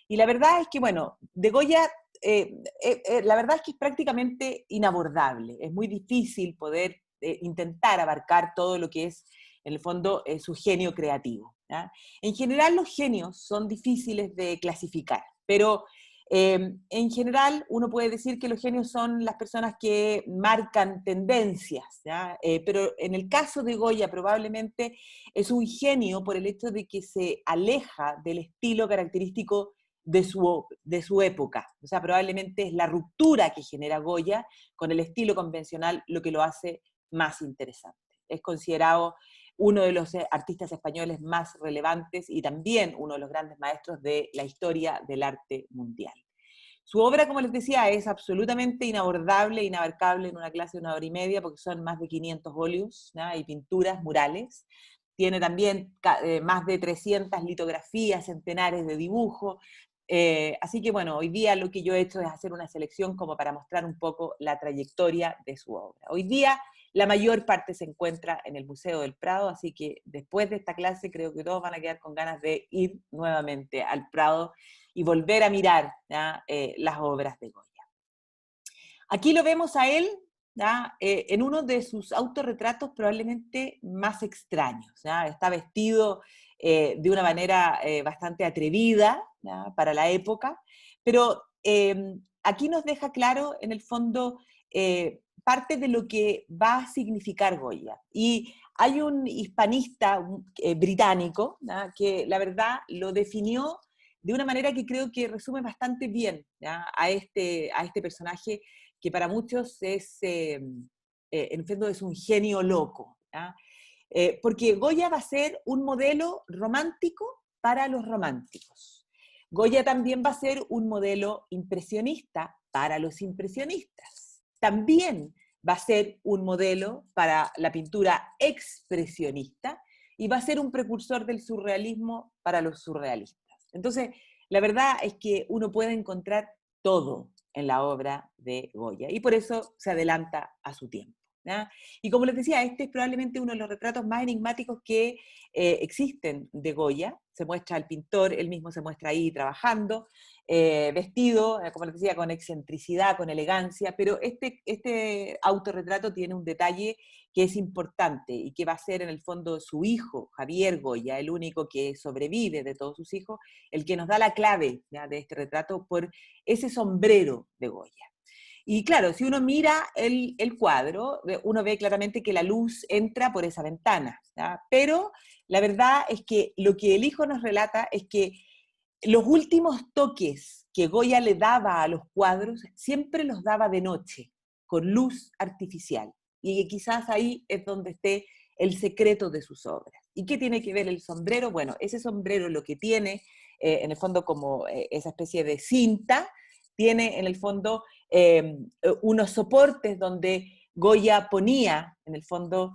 Y la verdad es que, bueno, de Goya, la verdad es que es prácticamente inabordable, es muy difícil poder intentar abarcar todo lo que es, en el fondo, su genio creativo, ¿ya? En general los genios son difíciles de clasificar, pero en general uno puede decir que los genios son las personas que marcan tendencias, ¿ya? Pero en el caso de Goya probablemente es un genio por el hecho de que se aleja del estilo característico de su época. O sea, probablemente es la ruptura que genera Goya con el estilo convencional lo que lo hace más interesante. Es considerado uno de los artistas españoles más relevantes y también uno de los grandes maestros de la historia del arte mundial. Su obra, como les decía, es absolutamente inabordable, inabarcable en una clase de 1 hora y media, porque son más de 500 óleos, ¿no? Y pinturas, murales. Tiene también más de 300 litografías, centenares de dibujos. Así que bueno, hoy día lo que yo he hecho es hacer una selección como para mostrar un poco la trayectoria de su obra. Hoy día la mayor parte se encuentra en el Museo del Prado, así que después de esta clase creo que todos van a quedar con ganas de ir nuevamente al Prado y volver a mirar, ¿ya? Las obras de Goya. Aquí lo vemos a él, ¿ya? En uno de sus autorretratos probablemente más extraños, ¿ya? Está vestido de una manera bastante atrevida, ¿ya? Para la época, pero aquí nos deja claro, en el fondo, parte de lo que va a significar Goya. Y hay un hispanista británico, ¿ya? Que la verdad lo definió de una manera que creo que resume bastante bien, ¿ya? A este personaje que para muchos es, en el fondo es un genio loco, ¿ya? Porque Goya va a ser un modelo romántico para los románticos. Goya también va a ser un modelo impresionista para los impresionistas. También va a ser un modelo para la pintura expresionista y va a ser un precursor del surrealismo para los surrealistas. Entonces, la verdad es que uno puede encontrar todo en la obra de Goya y por eso se adelanta a su tiempo, ¿ya? Y como les decía, este es probablemente uno de los retratos más enigmáticos que existen de Goya. Se muestra al pintor, él mismo se muestra ahí trabajando, vestido, como les decía, con excentricidad, con elegancia, pero este autorretrato tiene un detalle que es importante y que va a ser en el fondo su hijo, Javier Goya, el único que sobrevive de todos sus hijos, el que nos da la clave, ¿ya? De este retrato por ese sombrero de Goya. Y claro, si uno mira el cuadro, uno ve claramente que la luz entra por esa ventana, ¿ya? Pero la verdad es que lo que el hijo nos relata es que los últimos toques que Goya le daba a los cuadros siempre los daba de noche, con luz artificial. Y quizás ahí es donde esté el secreto de sus obras. ¿Y qué tiene que ver el sombrero? Bueno, ese sombrero lo que tiene, en el fondo como esa especie de cinta, tiene en el fondo unos soportes donde Goya ponía, en el fondo,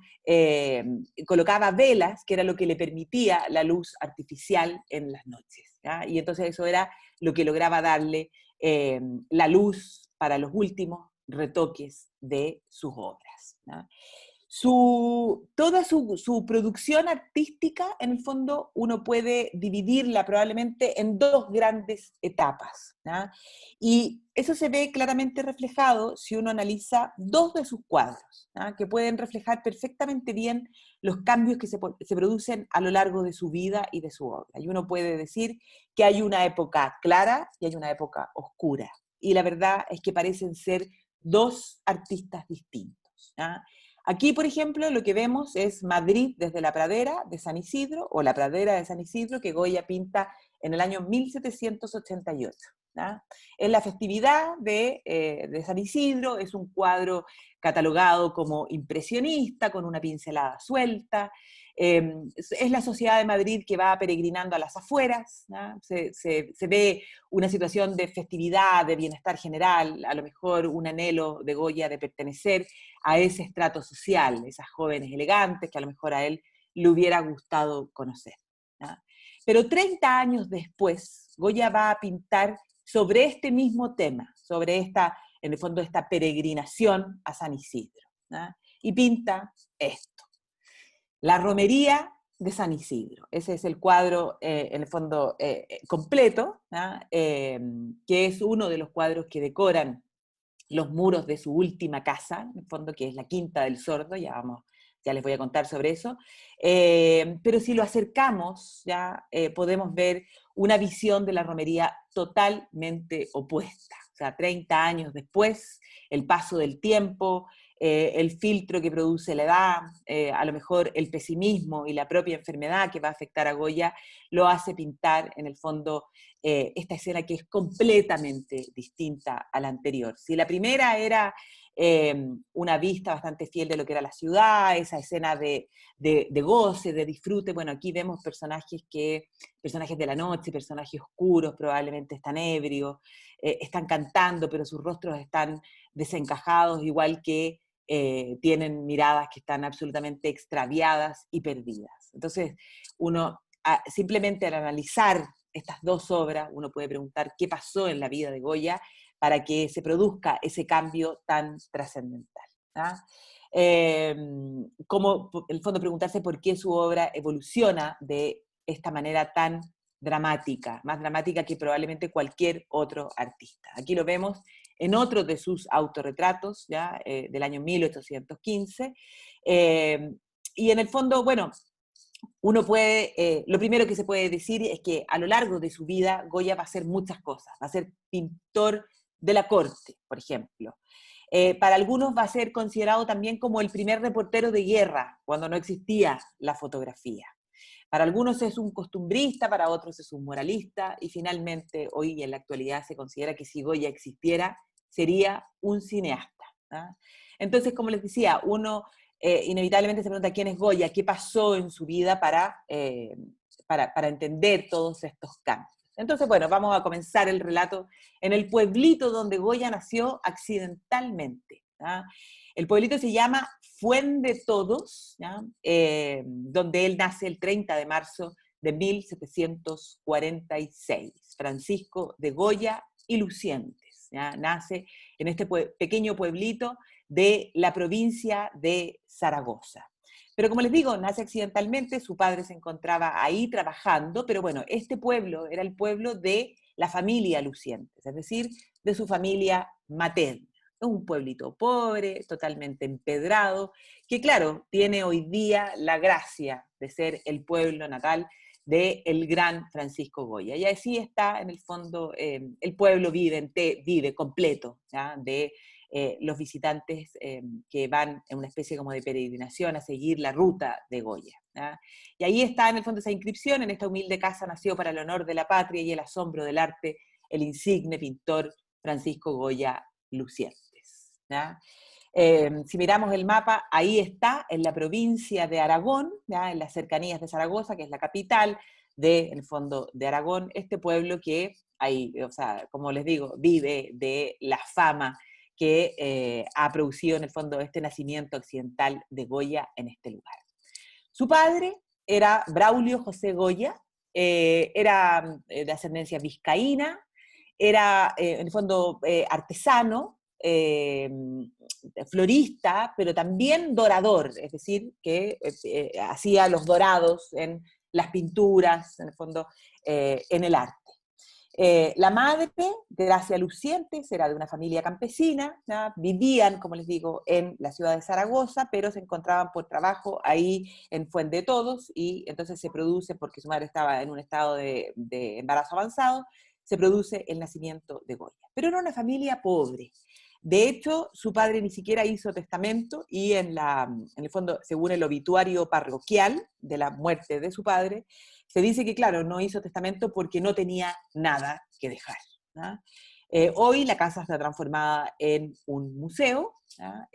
colocaba velas, que era lo que le permitía la luz artificial en las noches, ¿ya? Y entonces eso era lo que lograba darle la luz para los últimos retoques de sus obras, ¿ya? Toda su producción artística, en el fondo, uno puede dividirla probablemente en dos grandes etapas, ¿ya? Y eso se ve claramente reflejado si uno analiza dos de sus cuadros, ¿ya? Que pueden reflejar perfectamente bien los cambios que se producen a lo largo de su vida y de su obra. Y uno puede decir que hay una época clara y hay una época oscura. Y la verdad es que parecen ser dos artistas distintos, ¿ya? Aquí, por ejemplo, lo que vemos es Madrid desde la pradera de San Isidro, o la pradera de San Isidro, que Goya pinta en el año 1788. ¿Ya? Es la festividad de San Isidro, es un cuadro catalogado como impresionista, con una pincelada suelta. Es la sociedad de Madrid que va peregrinando a las afueras, ¿no? Se ve una situación de festividad, de bienestar general, a lo mejor un anhelo de Goya de pertenecer a ese estrato social, esas jóvenes elegantes que a lo mejor a él le hubiera gustado conocer, ¿no? Pero 30 años después, Goya va a pintar sobre este mismo tema, sobre esta, en el fondo, esta peregrinación a San Isidro, ¿no? Y pinta esto. La romería de San Isidro. Ese es el cuadro, en el fondo, completo, ¿ah? Que es uno de los cuadros que decoran los muros de su última casa, en el fondo, que es la Quinta del Sordo, ya les voy a contar sobre eso. Pero si lo acercamos, ya podemos ver una visión de la romería totalmente opuesta. O sea, 30 años después, el paso del tiempo, el filtro que produce la edad, a lo mejor el pesimismo y la propia enfermedad que va a afectar a Goya, lo hace pintar en el fondo esta escena que es completamente distinta a la anterior. Si la primera era una vista bastante fiel de lo que era la ciudad, esa escena de goce, de disfrute, bueno, aquí vemos personajes de la noche, personajes oscuros, probablemente están ebrios, están cantando, pero sus rostros están desencajados, igual que tienen miradas que están absolutamente extraviadas y perdidas. Entonces, uno simplemente al analizar estas dos obras, uno puede preguntar qué pasó en la vida de Goya para que se produzca ese cambio tan trascendental. ¿Ah? Como en el fondo preguntarse por qué su obra evoluciona de esta manera tan dramática, más dramática que probablemente cualquier otro artista. Aquí lo vemos en otro de sus autorretratos, ¿ya? Del año 1815, y en el fondo, bueno, uno puede, lo primero que se puede decir es que a lo largo de su vida Goya va a hacer muchas cosas, va a ser pintor de la corte, por ejemplo. Para algunos va a ser considerado también como el primer reportero de guerra, cuando no existía la fotografía. Para algunos es un costumbrista, para otros es un moralista, y finalmente hoy en la actualidad se considera que si Goya existiera, sería un cineasta. ¿Ah? Entonces, como les decía, uno inevitablemente se pregunta quién es Goya, qué pasó en su vida para entender todos estos cambios. Entonces, bueno, vamos a comenzar el relato en el pueblito donde Goya nació accidentalmente. ¿Ah? El pueblito se llama Fuendetodos, donde él nace el 30 de marzo de 1746. Francisco de Goya y Lucientes. ¿Ya? Nace en este pequeño pueblito de la provincia de Zaragoza. Pero como les digo, nace accidentalmente, su padre se encontraba ahí trabajando, pero bueno, este pueblo era el pueblo de la familia Lucientes, es decir, de su familia materna. Es un pueblito pobre, totalmente empedrado, que claro, tiene hoy día la gracia de ser el pueblo natal del gran Francisco Goya. Y así está, en el fondo, el pueblo vive completo, ¿ya? De los visitantes que van en una especie como de peregrinación a seguir la ruta de Goya. ¿Ya? Y ahí está, en el fondo, esa inscripción: en esta humilde casa nació para el honor de la patria y el asombro del arte el insigne pintor Francisco Goya Lucientes. ¿Ya? Si miramos el mapa, ahí está, en la provincia de Aragón, ¿ya? En las cercanías de Zaragoza, que es la capital en el fondo de Aragón, este pueblo que ahí, o sea, como les digo, vive de la fama que ha producido en el fondo este nacimiento accidental de Goya en este lugar. Su padre era Braulio José Goya, era de ascendencia vizcaína, era en el fondo artesano, florista, pero también dorador, es decir, que hacía los dorados en las pinturas, en el fondo, en el arte. La madre, Gracia Lucientes, era de una familia campesina, ¿no? Vivían, como les digo, en la ciudad de Zaragoza, pero se encontraban por trabajo ahí en Fuendetodos, y entonces se produce, porque su madre estaba en un estado de embarazo avanzado, se produce el nacimiento de Goya. Pero era una familia pobre. De hecho, su padre ni siquiera hizo testamento, y en el fondo, según el obituario parroquial de la muerte de su padre, se dice que, claro, no hizo testamento porque no tenía nada que dejar. ¿No? Hoy la casa está transformada en un museo, ¿no?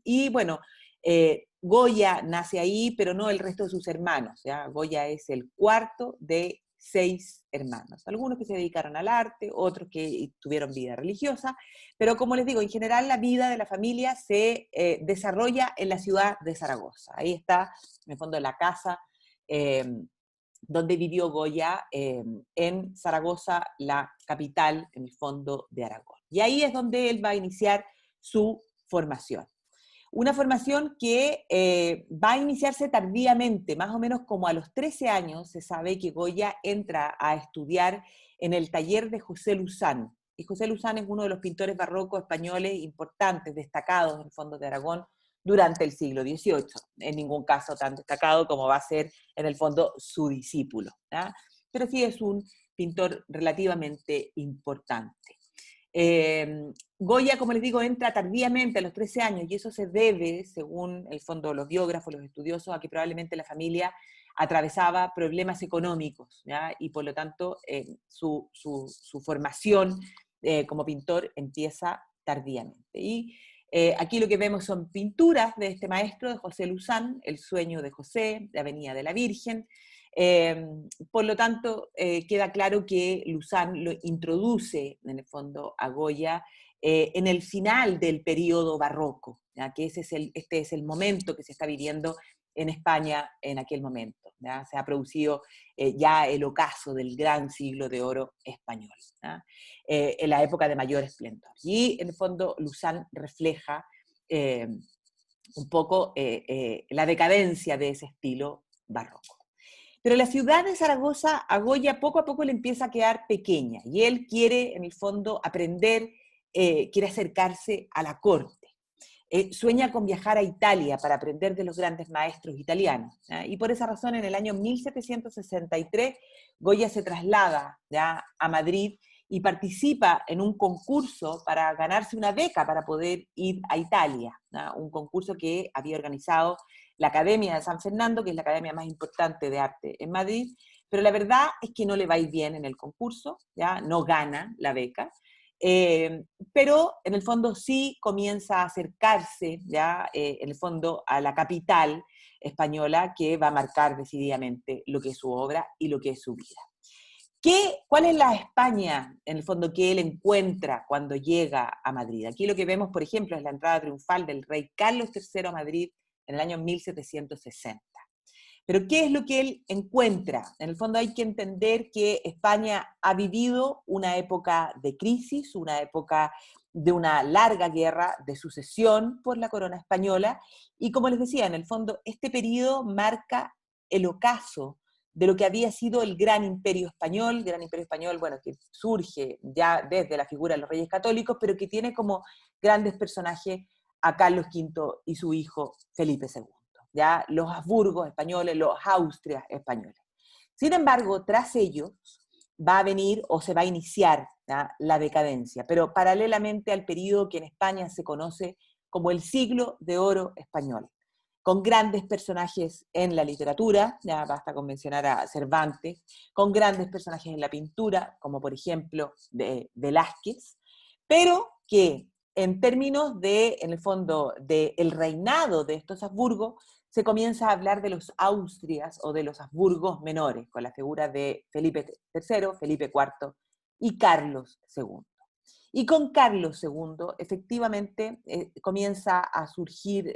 Y bueno, Goya nace ahí, pero no el resto de sus hermanos. ¿Ya? Goya es el cuarto de 6 hermanos, algunos que se dedicaron al arte, otros que tuvieron vida religiosa, pero como les digo, en general la vida de la familia se desarrolla en la ciudad de Zaragoza. Ahí está, en el fondo, la casa donde vivió Goya, en Zaragoza, la capital, en el fondo, de Aragón. Y ahí es donde él va a iniciar su formación. Una formación que va a iniciarse tardíamente, más o menos como a los 13 años, se sabe que Goya entra a estudiar en el taller de José Luzán. Y José Luzán es uno de los pintores barrocos españoles importantes, destacados en el fondo de Aragón durante el siglo XVIII. En ningún caso tan destacado como va a ser en el fondo su discípulo, ¿ya? Pero sí es un pintor relativamente importante. Goya, como les digo, entra tardíamente a los 13 años y eso se debe, según el fondo los biógrafos, los estudiosos, a que probablemente la familia atravesaba problemas económicos, ¿ya? Y por lo tanto su formación como pintor empieza tardíamente. Y aquí lo que vemos son pinturas de este maestro, de José Luzán, El sueño de José, La Avenida de la Virgen. Por lo tanto, queda claro que Luzán lo introduce, en el fondo, a Goya en el final del periodo barroco, ¿ya? Que este es el momento que se está viviendo en España en aquel momento, ¿ya? Se ha producido ya el ocaso del gran siglo de oro español, ¿ya? En la época de mayor esplendor. Y en el fondo Luzán refleja un poco la decadencia de ese estilo barroco. Pero la ciudad de Zaragoza a Goya poco a poco le empieza a quedar pequeña y él quiere, en el fondo, aprender, quiere acercarse a la corte. Sueña con viajar a Italia para aprender de los grandes maestros italianos, ¿ya? Y por esa razón, en el año 1763, Goya se traslada, ¿ya?, a Madrid y participa en un concurso para ganarse una beca para poder ir a Italia, ¿ya? Un concurso que había organizado la Academia de San Fernando, que es la academia más importante de arte en Madrid, pero la verdad es que no le va a ir bien en el concurso, ¿ya? No gana la beca, pero en el fondo sí comienza a acercarse, ¿ya? En el fondo a la capital española que va a marcar decididamente lo que es su obra y lo que es su vida. ¿Cuál es la España, en el fondo, que él encuentra cuando llega a Madrid? Aquí lo que vemos, por ejemplo, es la entrada triunfal del rey Carlos III a Madrid en el año 1760. Pero ¿qué es lo que él encuentra? En el fondo hay que entender que España ha vivido una época de crisis, una época de una larga guerra de sucesión por la corona española, y como les decía, en el fondo este periodo marca el ocaso de lo que había sido el Gran Imperio Español, bueno, que surge ya desde la figura de los reyes católicos, pero que tiene como grandes personajes a Carlos V y su hijo Felipe II. ¿Ya? Los Habsburgos españoles, los Austrias españoles. Sin embargo, tras ellos va a venir o se va a iniciar, ¿ya?, la decadencia, pero paralelamente al periodo que en España se conoce como el siglo de oro español, con grandes personajes en la literatura, ya basta con mencionar a Cervantes, con grandes personajes en la pintura, como por ejemplo de Velázquez, pero que en términos de, en el fondo, del reinado de estos Habsburgos, se comienza a hablar de los Austrias o de los Habsburgos menores, con la figura de Felipe III, Felipe IV y Carlos II. Y con Carlos II, efectivamente, comienza a surgir,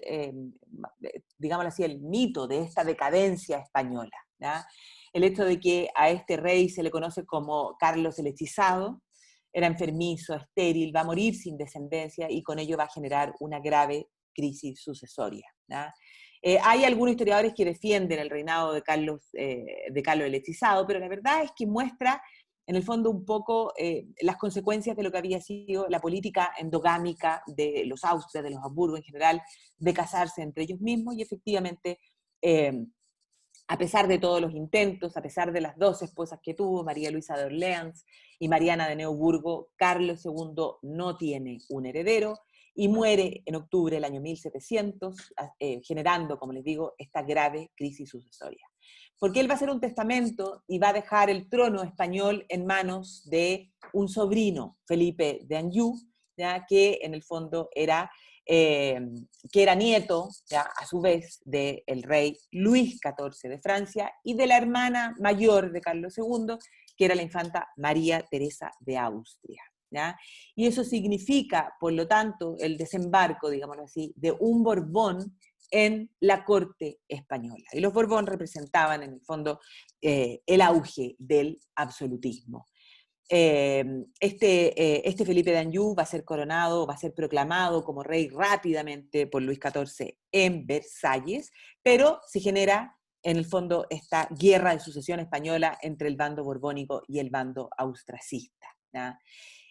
digámoslo así, el mito de esta decadencia española, ¿ya? El hecho de que a este rey se le conoce como Carlos el Hechizado, era enfermizo, estéril, va a morir sin descendencia y con ello va a generar una grave crisis sucesoria, ¿ya? Hay algunos historiadores que defienden el reinado de Carlos el Hechizado, pero la verdad es que muestra en el fondo un poco las consecuencias de lo que había sido la política endogámica de los Austrias, de los Habsburgo en general, de casarse entre ellos mismos y efectivamente, a pesar de todos los intentos, a pesar de las dos esposas que tuvo, María Luisa de Orleans y Mariana de Neuburgo, Carlos II no tiene un heredero y muere en octubre del año 1700, generando, como les digo, esta grave crisis sucesoria. Porque él va a hacer un testamento y va a dejar el trono español en manos de un sobrino, Felipe de Anjou, ¿ya?, que en el fondo era, que era nieto, ¿ya?, a su vez, del rey Luis XIV de Francia y de la hermana mayor de Carlos II, que era la infanta María Teresa de Austria, ¿ya? Y eso significa, por lo tanto, el desembarco, digámoslo así, de un Borbón en la corte española. Y los Borbón representaban, en el fondo, el auge del absolutismo. Este Felipe de Anjou va a ser coronado, va a ser proclamado como rey rápidamente por Luis XIV en Versalles, pero se genera en el fondo esta guerra de sucesión española entre el bando borbónico y el bando austracista, ¿ya?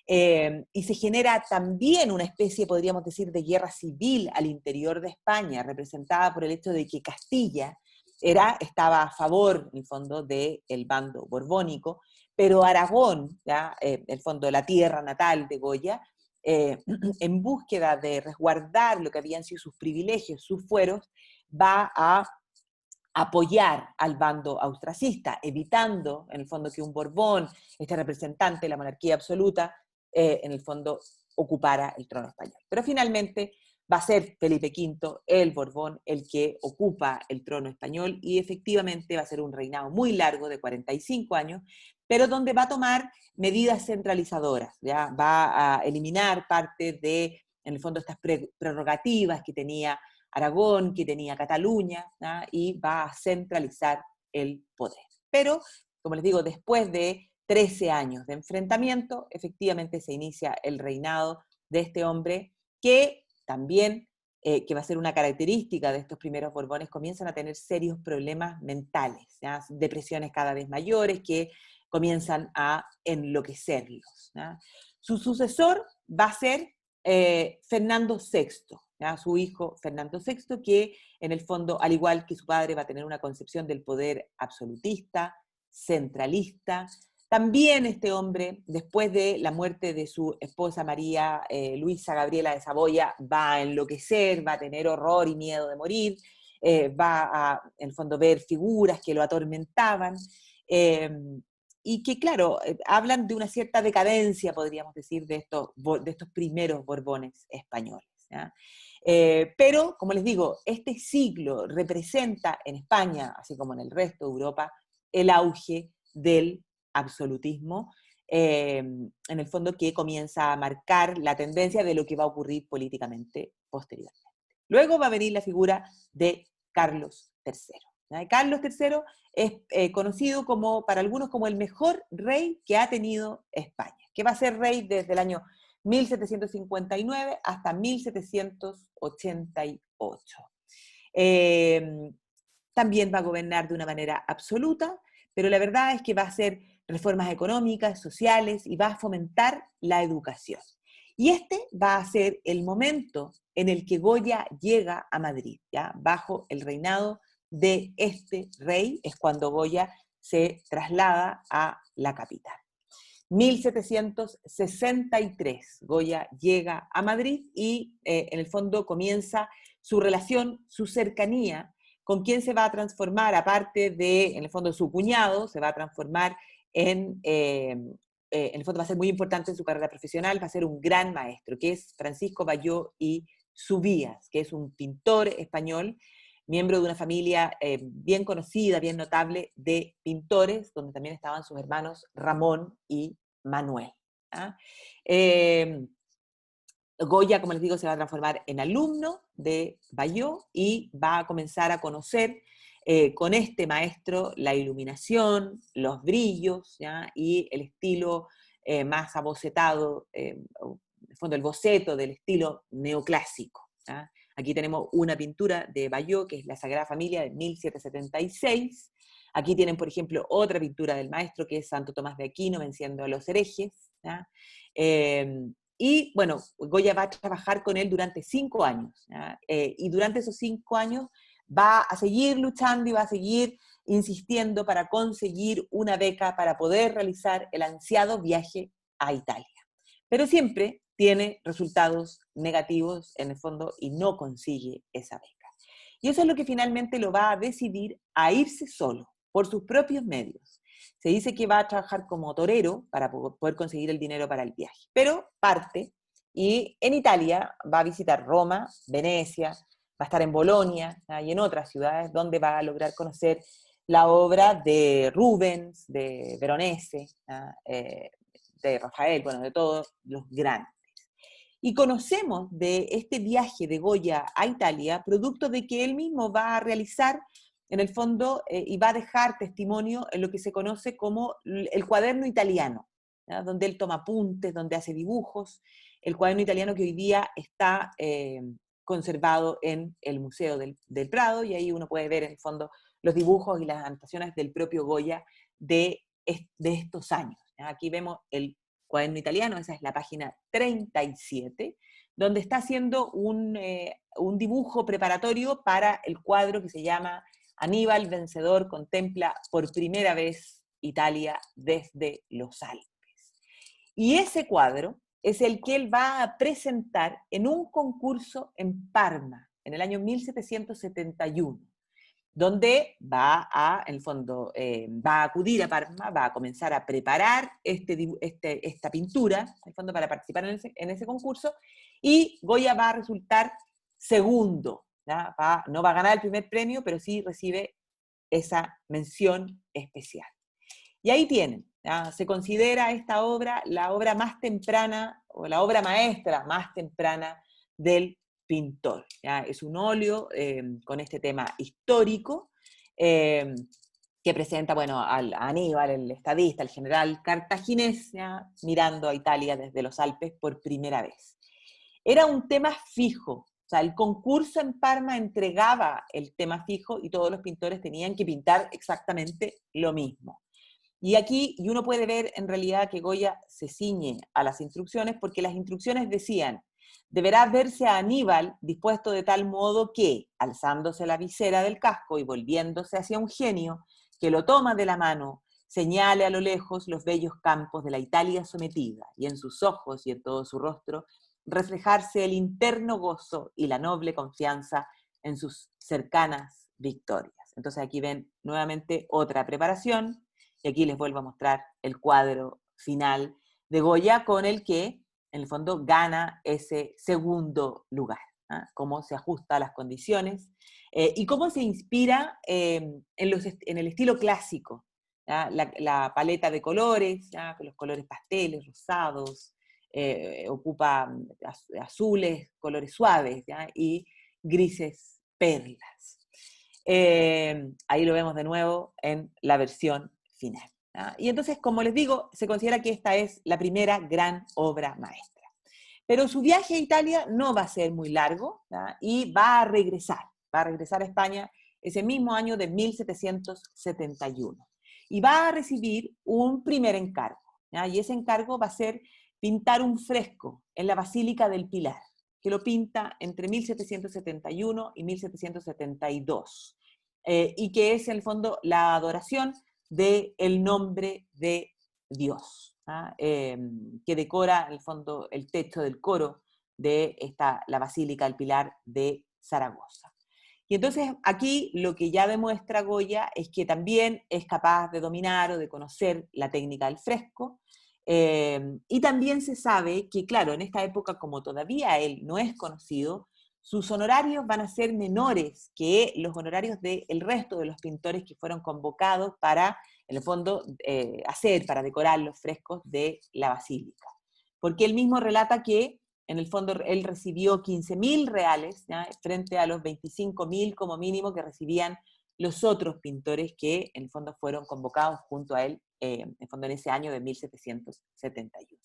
Y se genera también una especie, podríamos decir, de guerra civil al interior de España, representada por el hecho de que Castilla estaba a favor, en el fondo, del bando borbónico, pero Aragón, ¿ya? En el fondo, la tierra natal de Goya, en búsqueda de resguardar lo que habían sido sus privilegios, sus fueros, va a apoyar al bando austracista, evitando, en el fondo, que un Borbón, este representante de la monarquía absoluta, en el fondo, ocupara el trono español. Pero finalmente va a ser Felipe V, el Borbón, el que ocupa el trono español, y efectivamente va a ser un reinado muy largo, de 45 años, pero donde va a tomar medidas centralizadoras, ¿ya? Va a eliminar parte de, en el fondo, estas prerrogativas que tenía Aragón, que tenía Cataluña, ¿no? Y va a centralizar el poder. Pero, como les digo, después de 13 años de enfrentamiento, efectivamente se inicia el reinado de este hombre que también, que va a ser una característica de estos primeros Borbones, comienzan a tener serios problemas mentales, ¿ya? Depresiones cada vez mayores que comienzan a enloquecerlos, ¿ya? Su sucesor va a ser Fernando VI, ¿ya? Su hijo Fernando VI, que en el fondo, al igual que su padre, va a tener una concepción del poder absolutista, centralista. También este hombre, después de la muerte de su esposa María Luisa Gabriela de Saboya, va a enloquecer, va a tener horror y miedo de morir, va a, en el fondo, ver figuras que lo atormentaban, eh, y que, claro, hablan de una cierta decadencia, podríamos decir, de estos primeros Borbones españoles, ¿ya? Pero, como les digo, este siglo representa en España, así como en el resto de Europa, el auge del absolutismo, en el fondo, que comienza a marcar la tendencia de lo que va a ocurrir políticamente posteriormente. Luego va a venir la figura de Carlos III. ¿Ya? Carlos III es conocido como, para algunos, como el mejor rey que ha tenido España, que va a ser rey desde el año 1759 hasta 1788. Eh, También va a gobernar de una manera absoluta, pero la verdad es que va a hacer reformas económicas, sociales, y va a fomentar la educación. Y este va a ser el momento en el que Goya llega a Madrid, ¿ya? Bajo el reinado de este rey es cuando Goya se traslada a la capital. 1763, Goya llega a Madrid y en el fondo comienza su relación, su cercanía, con quien se va a transformar, aparte de, en el fondo, su cuñado, se va a transformar en el fondo va a ser muy importante en su carrera profesional, va a ser un gran maestro, que es Francisco Bayó y Subías, que es un pintor español, miembro de una familia bien conocida, bien notable de pintores, donde también estaban sus hermanos Ramón y Manuel. ¿Ah? Goya, como les digo, se va a transformar en alumno de Bayó y va a comenzar a conocer con este maestro la iluminación, los brillos, ¿ya? Y el estilo más abocetado, en el fondo el boceto del estilo neoclásico. ¿Ya? Aquí tenemos una pintura de Bayó, que es la Sagrada Familia de 1776. Aquí tienen, por ejemplo, otra pintura del maestro, que es Santo Tomás de Aquino venciendo a los herejes. ¿Ya? Y bueno, Goya va a trabajar con él durante 5 años, y durante esos 5 años va a seguir luchando y va a seguir insistiendo para conseguir una beca para poder realizar el ansiado viaje a Italia. Pero siempre tiene resultados negativos en el fondo y no consigue esa beca. Y eso es lo que finalmente lo va a decidir a irse solo, por sus propios medios. Se dice que va a trabajar como torero para poder conseguir el dinero para el viaje, pero parte y en Italia va a visitar Roma, Venecia, va a estar en Bolonia, ¿no? Y en otras ciudades donde va a lograr conocer la obra de Rubens, de Veronese, ¿no? De Rafael, bueno, de todos los grandes. Y conocemos de este viaje de Goya a Italia, producto de que él mismo va a realizar, en el fondo, y va a dejar testimonio en lo que se conoce como el cuaderno italiano. ¿ya? Donde él toma apuntes, donde hace dibujos. El cuaderno italiano que hoy día está conservado en el Museo del Prado, y ahí uno puede ver en el fondo los dibujos y las anotaciones del propio Goya de estos años. ¿Ya? Aquí vemos el cuaderno italiano, esa es la página 37, donde está haciendo un dibujo preparatorio para el cuadro que se llama Aníbal Vencedor contempla por primera vez Italia desde los Alpes. Y ese cuadro es el que él va a presentar en un concurso en Parma, en el año 1771, donde va a, en el fondo, va a acudir a Parma, va a comenzar a preparar esta pintura, en el fondo, para participar en ese concurso, y Goya va a resultar segundo, ¿ya? No va a ganar el primer premio, pero sí recibe esa mención especial. Y ahí tienen, ¿ya? Se considera esta obra la obra más temprana, o la obra maestra más temprana del pintor. ¿Ya? Es un óleo con este tema histórico, que presenta, bueno, a Aníbal, el estadista, el general cartaginés, ¿ya? Mirando a Italia desde los Alpes por primera vez. Era un tema fijo, o sea, el concurso en Parma entregaba el tema fijo y todos los pintores tenían que pintar exactamente lo mismo. Y aquí, y uno puede ver en realidad que Goya se ciñe a las instrucciones, porque las instrucciones decían: deberá verse a Aníbal dispuesto de tal modo que, alzándose la visera del casco y volviéndose hacia un genio, que lo toma de la mano, señale a lo lejos los bellos campos de la Italia sometida, y en sus ojos y en todo su rostro reflejarse el interno gozo y la noble confianza en sus cercanas victorias. Entonces aquí ven nuevamente otra preparación, y aquí les vuelvo a mostrar el cuadro final de Goya, con el que en el fondo gana ese segundo lugar. ¿Ah? Cómo se ajusta a las condiciones y cómo se inspira en el estilo clásico. La paleta de colores, ¿ya? Con los colores pasteles, rosados, ocupa azules, colores suaves, ¿ya? Y grises perlas. Ahí lo vemos de nuevo en la versión final. ¿Ya? Y entonces, como les digo, se considera que esta es la primera gran obra maestra. Pero su viaje a Italia no va a ser muy largo, ¿ya? Y va a regresar a España ese mismo año de 1771. Y va a recibir un primer encargo, ¿ya? Y ese encargo va a ser pintar un fresco en la Basílica del Pilar, que lo pinta entre 1771 y 1772, y que es en el fondo la adoración del nombre de Dios, ¿ah? Que decora en el fondo el techo del coro de la Basílica del Pilar de Zaragoza. Y entonces aquí lo que ya demuestra Goya es que también es capaz de dominar o de conocer la técnica del fresco, y también se sabe que, claro, en esta época, como todavía él no es conocido, sus honorarios van a ser menores que los honorarios del resto de los pintores que fueron convocados para, en el fondo, para decorar los frescos de la basílica. Porque él mismo relata que, en el fondo, él recibió 15.000 reales, ¿ya? Frente a los 25.000 como mínimo que recibían los otros pintores que, en el fondo, fueron convocados junto a él, en el fondo, en ese año de 1771.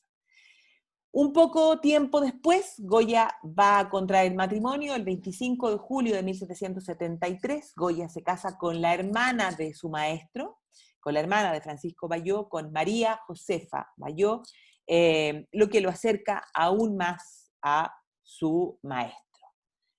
Un poco tiempo después, Goya va a contraer matrimonio. El 25 de julio de 1773, Goya se casa con la hermana de su maestro, con la hermana de Francisco Bayó, con María Josefa Bayó, lo que lo acerca aún más a su maestro.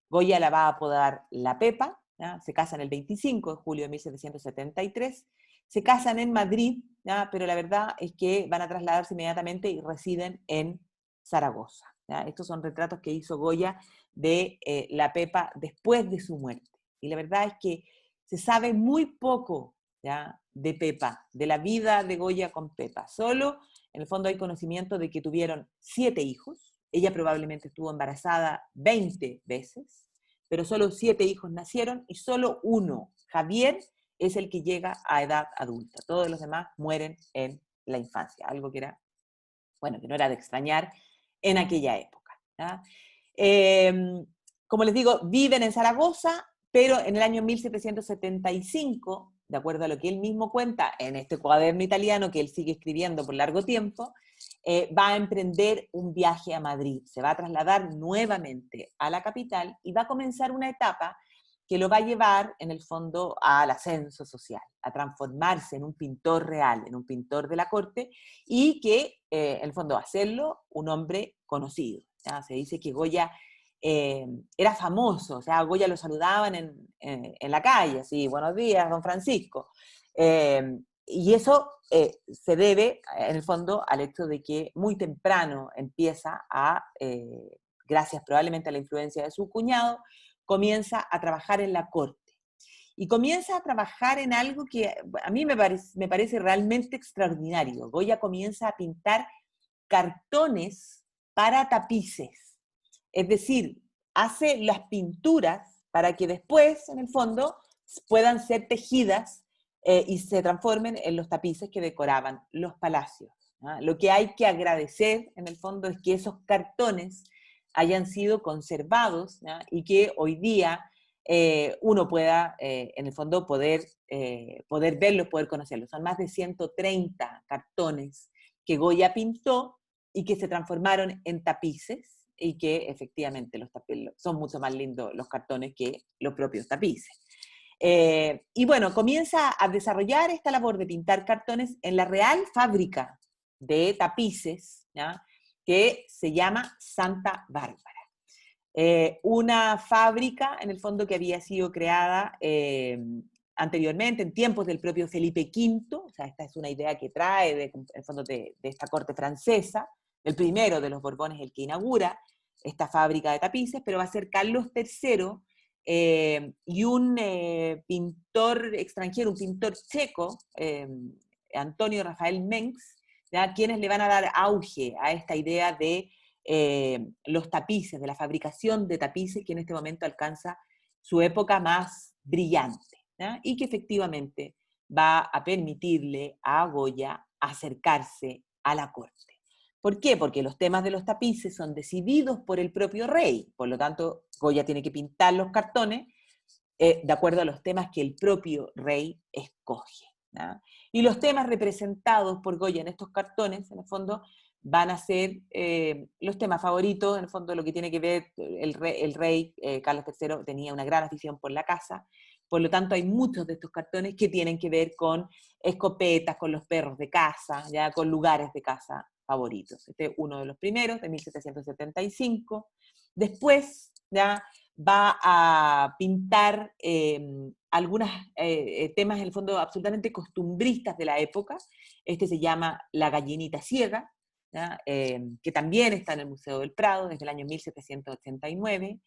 Goya la va a apodar La Pepa, ¿ya? Se casan el 25 de julio de 1773, se casan en Madrid, ¿ya? Pero la verdad es que van a trasladarse inmediatamente y residen en Zaragoza. ¿Ya? Estos son retratos que hizo Goya de La Pepa después de su muerte. Y la verdad es que se sabe muy poco, ¿ya? De Pepa, de la vida de Goya con Pepa. Solo, en el fondo, hay conocimiento de que tuvieron 7 hijos. Ella probablemente estuvo embarazada 20 veces, pero solo 7 hijos nacieron y solo uno, Javier, es el que llega a edad adulta. Todos los demás mueren en la infancia, algo que era, bueno, que no era de extrañar en aquella época. ¿Ya? Como les digo, viven en Zaragoza, pero en el año 1775, de acuerdo a lo que él mismo cuenta en este cuaderno italiano que él sigue escribiendo por largo tiempo, va a emprender un viaje a Madrid, se va a trasladar nuevamente a la capital y va a comenzar una etapa que lo va a llevar, en el fondo, al ascenso social, a transformarse en un pintor real, en un pintor de la corte, y que, en el fondo, hacerlo un hombre conocido. ¿Ya? Se dice que Goya era famoso, o sea, a Goya lo saludaban en la calle, así, buenos días, don Francisco. Y eso se debe, en el fondo, al hecho de que muy temprano empieza a, gracias probablemente a la influencia de su cuñado, comienza a trabajar en la corte. Y comienza a trabajar en algo que a mí me parece realmente extraordinario. Goya comienza a pintar cartones para tapices. Es decir, hace las pinturas para que después, en el fondo, puedan ser tejidas y se transformen en los tapices que decoraban los palacios. ¿No? Lo que hay que agradecer, en el fondo, es que esos cartones hayan sido conservados, ¿no? Y que hoy día uno pueda, en el fondo, poder verlos, poder conocerlos. Son más de 130 cartones que Goya pintó y que se transformaron en tapices y que efectivamente son mucho más lindos los cartones que los propios tapices. Y bueno, comienza a desarrollar esta labor de pintar cartones en la Real Fábrica de Tapices, ¿ya? Que se llama Santa Bárbara. Una fábrica, en el fondo, que había sido creada anteriormente, en tiempos del propio Felipe V, o sea, esta es una idea que trae, en el fondo, de esta corte francesa, el primero de los Borbones el que inaugura esta fábrica de tapices, pero va a ser Carlos III y un pintor extranjero, un pintor checo, Antonio Rafael Mengs, ¿ya? Quienes le van a dar auge a esta idea de los tapices, de la fabricación de tapices, que en este momento alcanza su época más brillante, ¿ya? Y que efectivamente va a permitirle a Goya acercarse a la corte. ¿Por qué? Porque los temas de los tapices son decididos por el propio rey, por lo tanto Goya tiene que pintar los cartones de acuerdo a los temas que el propio rey escoge, ¿no? Y los temas representados por Goya en estos cartones, en el fondo, van a ser los temas favoritos, en el fondo lo que tiene que ver, el rey Carlos III tenía una gran afición por la caza, por lo tanto hay muchos de estos cartones que tienen que ver con escopetas, con los perros de caza, ya con lugares de caza favoritos. Este es uno de los primeros, de 1775. Después, ya va a pintar algunos temas, en el fondo, absolutamente costumbristas de la época. Este se llama La gallinita ciega, que también está en el Museo del Prado desde el año 1789.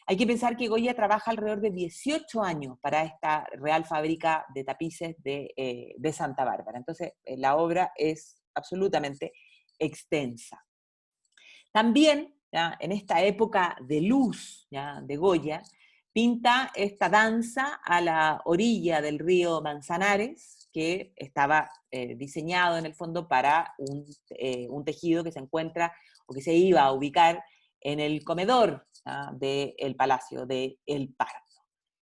Hay que pensar que Goya trabaja alrededor de 18 años para esta Real Fábrica de Tapices de Santa Bárbara. Entonces, la obra es absolutamente extensa. También, ¿ya? En esta época de luz, ¿ya? De Goya, pinta esta danza a la orilla del río Manzanares, que estaba diseñado en el fondo para un tejido que se encuentra o que se iba a ubicar en el comedor, ¿ya? Del Palacio de El Pardo.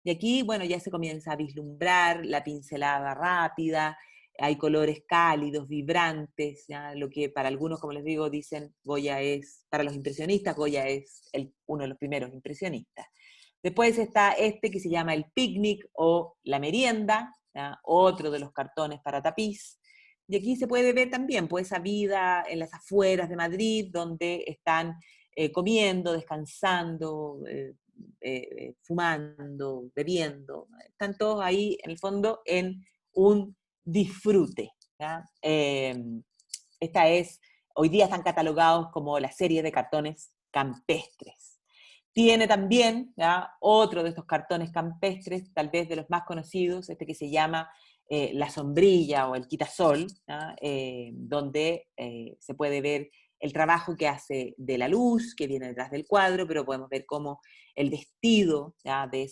Y aquí, bueno, ya se comienza a vislumbrar la pincelada rápida, hay colores cálidos, vibrantes, ¿ya? Lo que para algunos, como les digo, dicen Goya es, para los impresionistas, Goya es uno de los primeros impresionistas. Después está este que se llama el picnic o la merienda, ¿ya? Otro de los cartones para tapiz. Y aquí se puede ver también pues, esa vida en las afueras de Madrid, donde están comiendo, descansando, fumando, bebiendo. Están todos ahí, en el fondo, en un disfrute. ¿Ya? Hoy día están catalogados como la serie de cartones campestres. Tiene también, ¿ya? Otro de estos cartones campestres, tal vez de los más conocidos, este que se llama La sombrilla o el quitasol, donde se puede ver el trabajo que hace de la luz, que viene detrás del cuadro, pero podemos ver cómo el vestido, ¿ya? De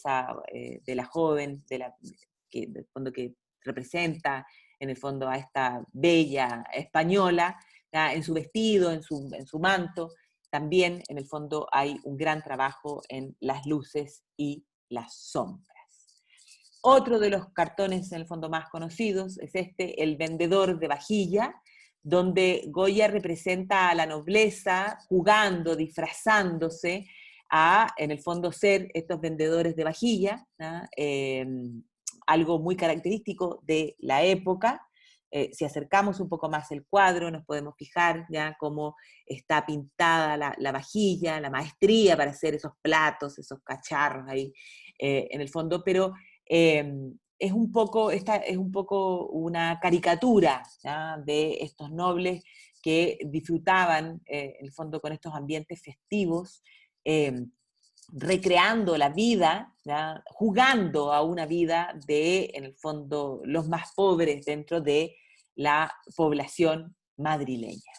la joven, que representa en el fondo a esta bella española, ¿ya? En su vestido, en su manto, también en el fondo hay un gran trabajo en las luces y las sombras. Otro de los cartones en el fondo más conocidos es este, El vendedor de vajilla, donde Goya representa a la nobleza jugando, disfrazándose, a, en el fondo, ser estos vendedores de vajilla, ¿no? Algo muy característico de la época. Si acercamos un poco más el cuadro, nos podemos fijar ya cómo está pintada la vajilla, la maestría para hacer esos platos, esos cacharros ahí, en el fondo, pero es un poco, esta es un poco una caricatura, ¿ya?, de estos nobles que disfrutaban, en el fondo, con estos ambientes festivos, eh, recreando la vida, ¿ya?, jugando a una vida de, en el fondo, los más pobres dentro de la población madrileña.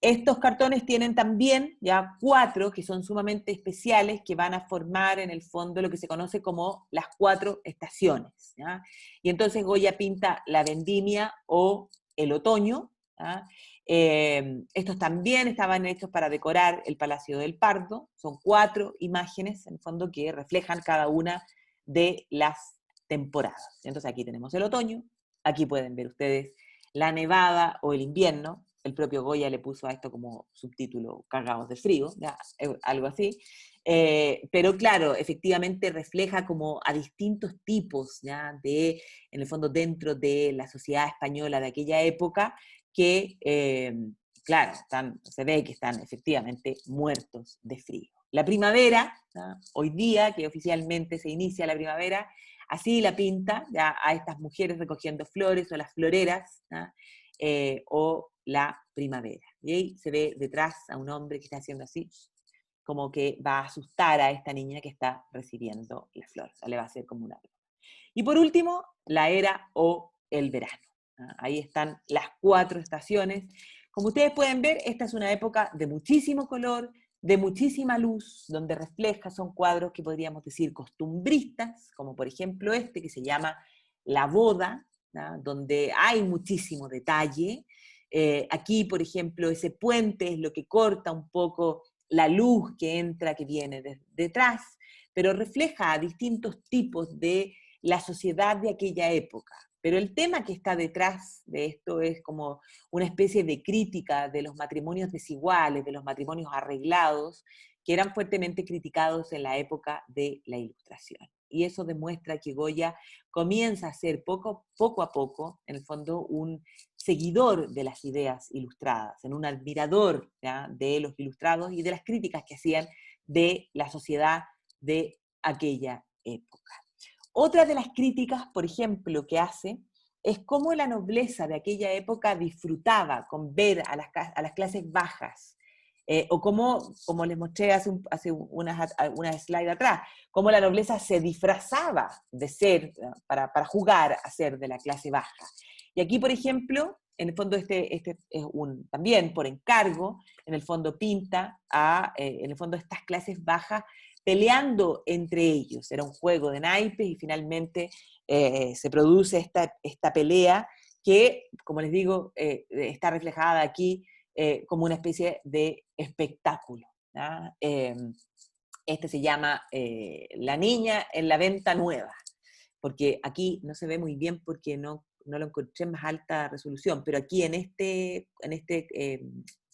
Estos cartones tienen también ya 4 que son sumamente especiales, que van a formar en el fondo lo que se conoce como las 4 estaciones, ¿ya? Y entonces Goya pinta la vendimia o el otoño, ¿ya? Estos también estaban hechos para decorar el Palacio del Pardo, son 4 imágenes en el fondo que reflejan cada una de las temporadas. Entonces aquí tenemos el otoño, aquí pueden ver ustedes la nevada o el invierno. El propio Goya le puso a esto como subtítulo "Cagados de frío", ya, algo así. Pero claro, efectivamente refleja como a distintos tipos, ya, de, en el fondo, dentro de la sociedad española de aquella época, que, claro, se ve que están efectivamente muertos de frío. La primavera, ¿ya?, hoy día, que oficialmente se inicia la primavera, así la pinta ya a estas mujeres recogiendo flores o las floreras, ¿ya?, o la primavera. Y ahí se ve detrás a un hombre que está haciendo así, como que va a asustar a esta niña que está recibiendo la flor, o sea, le va a hacer como una broma. Y por último, la era o el verano. Ahí están las 4 estaciones. Como ustedes pueden ver, esta es una época de muchísimo color, de muchísima luz, donde refleja, son cuadros que podríamos decir costumbristas, como por ejemplo este que se llama La Boda, ¿no?, donde hay muchísimo detalle. Aquí, por ejemplo, ese puente es lo que corta un poco la luz que entra, que viene detrás, pero refleja a distintos tipos de la sociedad de aquella época. Pero el tema que está detrás de esto es como una especie de crítica de los matrimonios desiguales, de los matrimonios arreglados, que eran fuertemente criticados en la época de la Ilustración. Y eso demuestra que Goya comienza a ser poco a poco, en el fondo, un seguidor de las ideas ilustradas, en un admirador, ¿ya?, de los ilustrados y de las críticas que hacían de la sociedad de aquella época. Otra de las críticas, por ejemplo, que hace es cómo la nobleza de aquella época disfrutaba con ver a las clases bajas, o cómo, como les mostré hace unas slides atrás, cómo la nobleza se disfrazaba de ser, para jugar a ser de la clase baja. Y aquí, por ejemplo, en el fondo este es también por encargo, en el fondo pinta en el fondo estas clases bajas peleando entre ellos. Era un juego de naipes y finalmente se produce esta pelea que, como les digo, está reflejada aquí como una especie de espectáculo, ¿ya? Este se llama La niña en la venta nueva, porque aquí no se ve muy bien porque no lo encontré en más alta resolución, pero aquí en este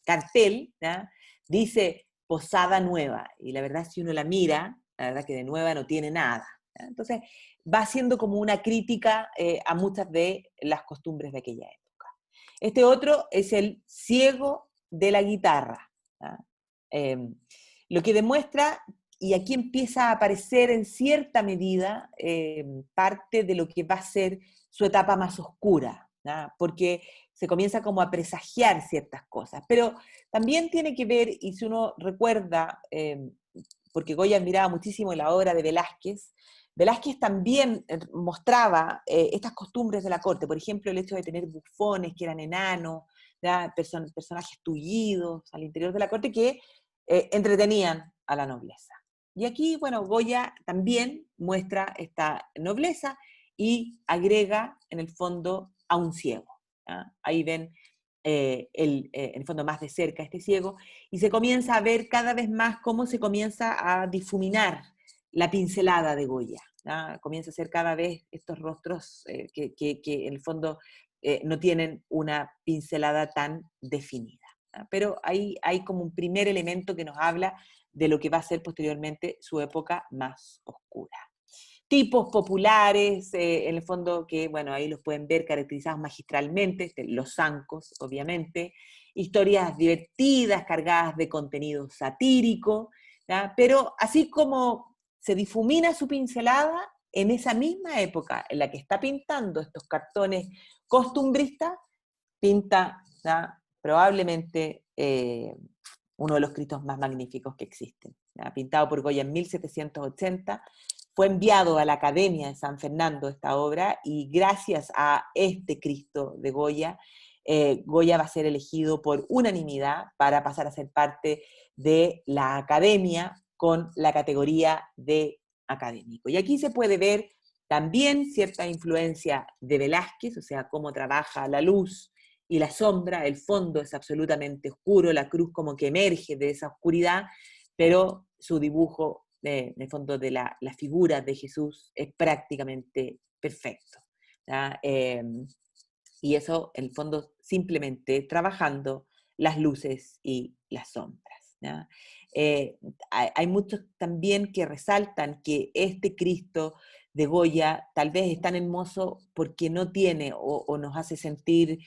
cartel, ¿ya?, dice Posada Nueva, y la verdad, si uno la mira, la verdad que de nueva no tiene nada, ¿ya? Entonces va siendo como una crítica a muchas de las costumbres de aquella época. Este otro es el ciego de la guitarra, ¿ya? Lo que demuestra, y aquí empieza a aparecer en cierta medida parte de lo que va a ser su etapa más oscura, ¿ya?, porque se comienza como a presagiar ciertas cosas, pero también tiene que ver, y si uno recuerda, porque Goya admiraba muchísimo la obra de Velázquez, Velázquez también mostraba estas costumbres de la corte, por ejemplo, el hecho de tener bufones que eran enanos, ¿ya?, personajes tullidos al interior de la corte que entretenían a la nobleza. Y aquí, bueno, Goya también muestra esta nobleza y agrega, en el fondo, a un ciego, ¿ya? Ahí ven en el fondo más de cerca este ciego, y se comienza a ver cada vez más cómo se comienza a difuminar la pincelada de Goya, ¿ya? Comienza a ser cada vez estos rostros que en el fondo no tienen una pincelada tan definida. Pero ahí hay como un primer elemento que nos habla de lo que va a ser posteriormente su época más oscura. Tipos populares, en el fondo, que bueno, ahí los pueden ver caracterizados magistralmente, los zancos, obviamente, historias divertidas, cargadas de contenido satírico, ¿ya? Pero así como se difumina su pincelada, en esa misma época en la que está pintando estos cartones costumbristas, pinta, ¿ya?, probablemente uno de los Cristos más magníficos que existen, ¿ya? Pintado por Goya en 1780, fue enviado a la Academia de San Fernando esta obra, y gracias a este Cristo de Goya, Goya va a ser elegido por unanimidad para pasar a ser parte de la Academia con la categoría de académico. Y aquí se puede ver también cierta influencia de Velázquez, o sea, cómo trabaja la luz y la sombra. El fondo es absolutamente oscuro, la cruz como que emerge de esa oscuridad, pero su dibujo, en el fondo de la figura de Jesús, es prácticamente perfecto, ¿ya? Y eso, en el fondo, simplemente trabajando las luces y las sombras, ¿ya? Hay muchos también que resaltan que este Cristo de Goya tal vez es tan hermoso porque no tiene o nos hace sentir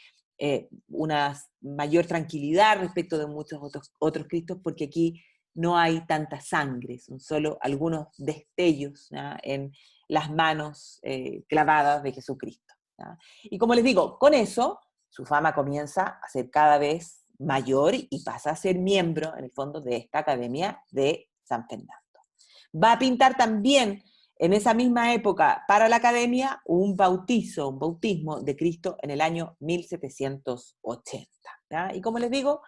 una mayor tranquilidad respecto de muchos otros Cristos, porque aquí no hay tanta sangre, son solo algunos destellos, ¿ya?, en las manos clavadas de Jesucristo, ¿ya? Y como les digo, con eso su fama comienza a ser cada vez mayor y pasa a ser miembro, en el fondo, de esta Academia de San Fernando. Va a pintar también en esa misma época para la Academia un bautismo de Cristo en el año 1780. ¿Ya? Y como les digo,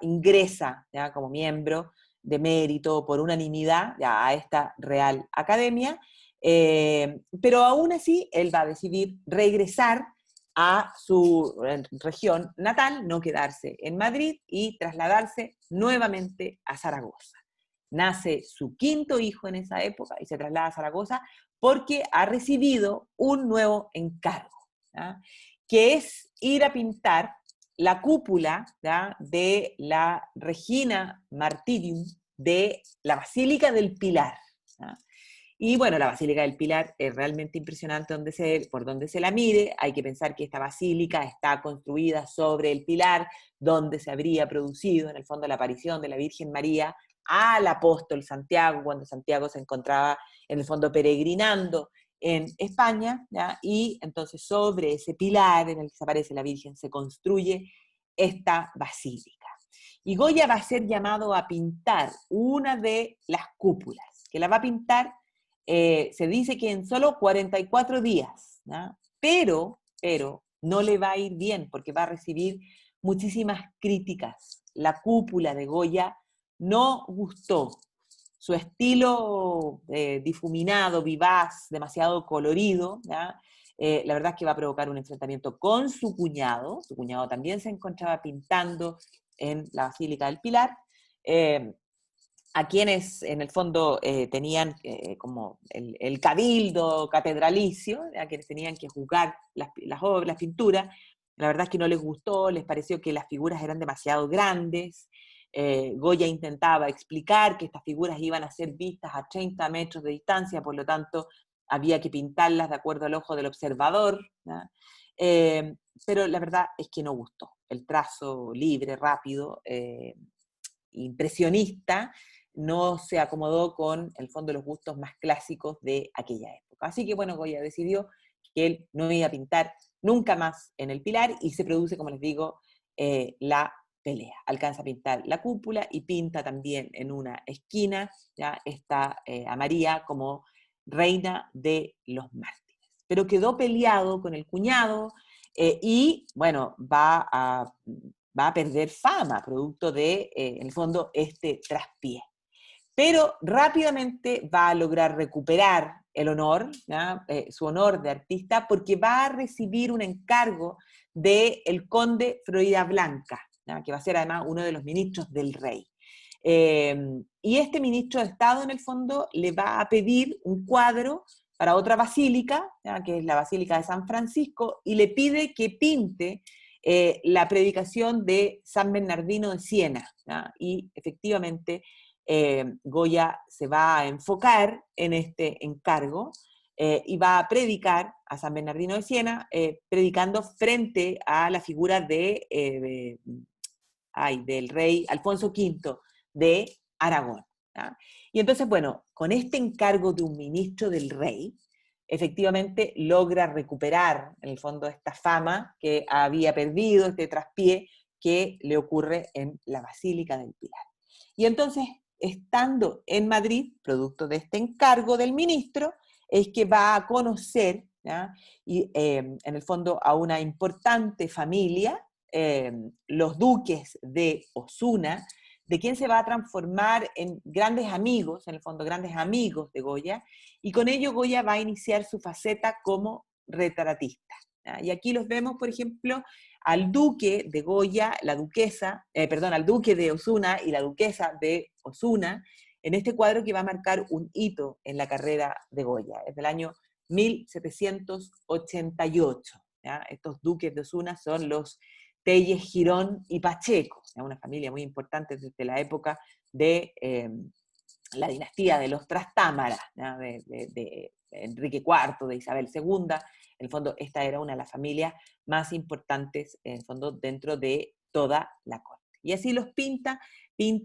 ingresa, ¿ya?, como miembro de mérito por unanimidad, ¿ya?, a esta Real Academia, pero aún así él va a decidir regresar a su región natal, no quedarse en Madrid y trasladarse nuevamente a Zaragoza. Nace su quinto hijo en esa época y se traslada a Zaragoza porque ha recibido un nuevo encargo, ¿ya?, que es ir a pintar la cúpula, ¿ya?, de la Regina Martyrium de la Basílica del Pilar, ¿ya? Y bueno, la Basílica del Pilar es realmente impresionante por donde se la mire. Hay que pensar que esta basílica está construida sobre el pilar donde se habría producido, en el fondo, la aparición de la Virgen María al apóstol Santiago, cuando Santiago se encontraba, en el fondo, peregrinando en España, ¿ya? Y entonces sobre ese pilar en el que se aparece la Virgen se construye esta basílica. Y Goya va a ser llamado a pintar una de las cúpulas, que la va a pintar, se dice que en solo 44 días, ¿no? Pero no le va a ir bien porque va a recibir muchísimas críticas. La cúpula de Goya no gustó. Su estilo difuminado, vivaz, demasiado colorido, ¿ya? La verdad es que va a provocar un enfrentamiento con su cuñado. Su cuñado también se encontraba pintando en la Basílica del Pilar, a quienes en el fondo tenían como el cabildo catedralicio, a quienes tenían que juzgar las obras, las pinturas. La verdad es que no les gustó, les pareció que las figuras eran demasiado grandes. Goya intentaba explicar que estas figuras iban a ser vistas a 30 metros de distancia, por lo tanto había que pintarlas de acuerdo al ojo del observador, ¿no? Pero la verdad es que no gustó. El trazo libre, rápido, impresionista, no se acomodó con el fondo de los gustos más clásicos de aquella época. Así que bueno, Goya decidió que él no iba a pintar nunca más en el Pilar y se produce, como les digo, la pelea. Alcanza a pintar la cúpula y pinta también en una esquina, ya está a María como reina de los mártires. Pero quedó peleado con el cuñado y bueno, va a perder fama producto de, en el fondo, este traspié. Pero rápidamente va a lograr recuperar el honor, su honor de artista, porque va a recibir un encargo del conde Florida Blanca, ¿ya?, que va a ser además uno de los ministros del rey. Y este ministro de Estado, en el fondo, le va a pedir un cuadro para otra basílica, ¿ya? Que es la Basílica de San Francisco, y le pide que pinte la predicación de San Bernardino de Siena, ¿ya? Y efectivamente Goya se va a enfocar en este encargo y va a predicar a San Bernardino de Siena, predicando frente a la figura del rey Alfonso V de Aragón, ¿ya? Y entonces, bueno, con este encargo de un ministro del rey, efectivamente logra recuperar, en el fondo, esta fama que había perdido, este traspié que le ocurre en la Basílica del Pilar. Y entonces, estando en Madrid, producto de este encargo del ministro, es que va a conocer, ¿ya? Y, en el fondo, a una importante familia, los duques de Osuna, de quien se va a transformar en grandes amigos, en el fondo grandes amigos de Goya, y con ello Goya va a iniciar su faceta como retratista, ¿ya? Y aquí los vemos, por ejemplo, al duque de Goya, la duquesa, al duque de Osuna y la duquesa de Osuna, en este cuadro que va a marcar un hito en la carrera de Goya. Es del año 1788. ¿Ya? Estos duques de Osuna son los Telles, Girón y Pacheco, una familia muy importante desde la época de la dinastía de los Trastámara, de Enrique IV, de Isabel II. En el fondo, esta era una de las familias más importantes, en el fondo, dentro de toda la corte. Y así los pinta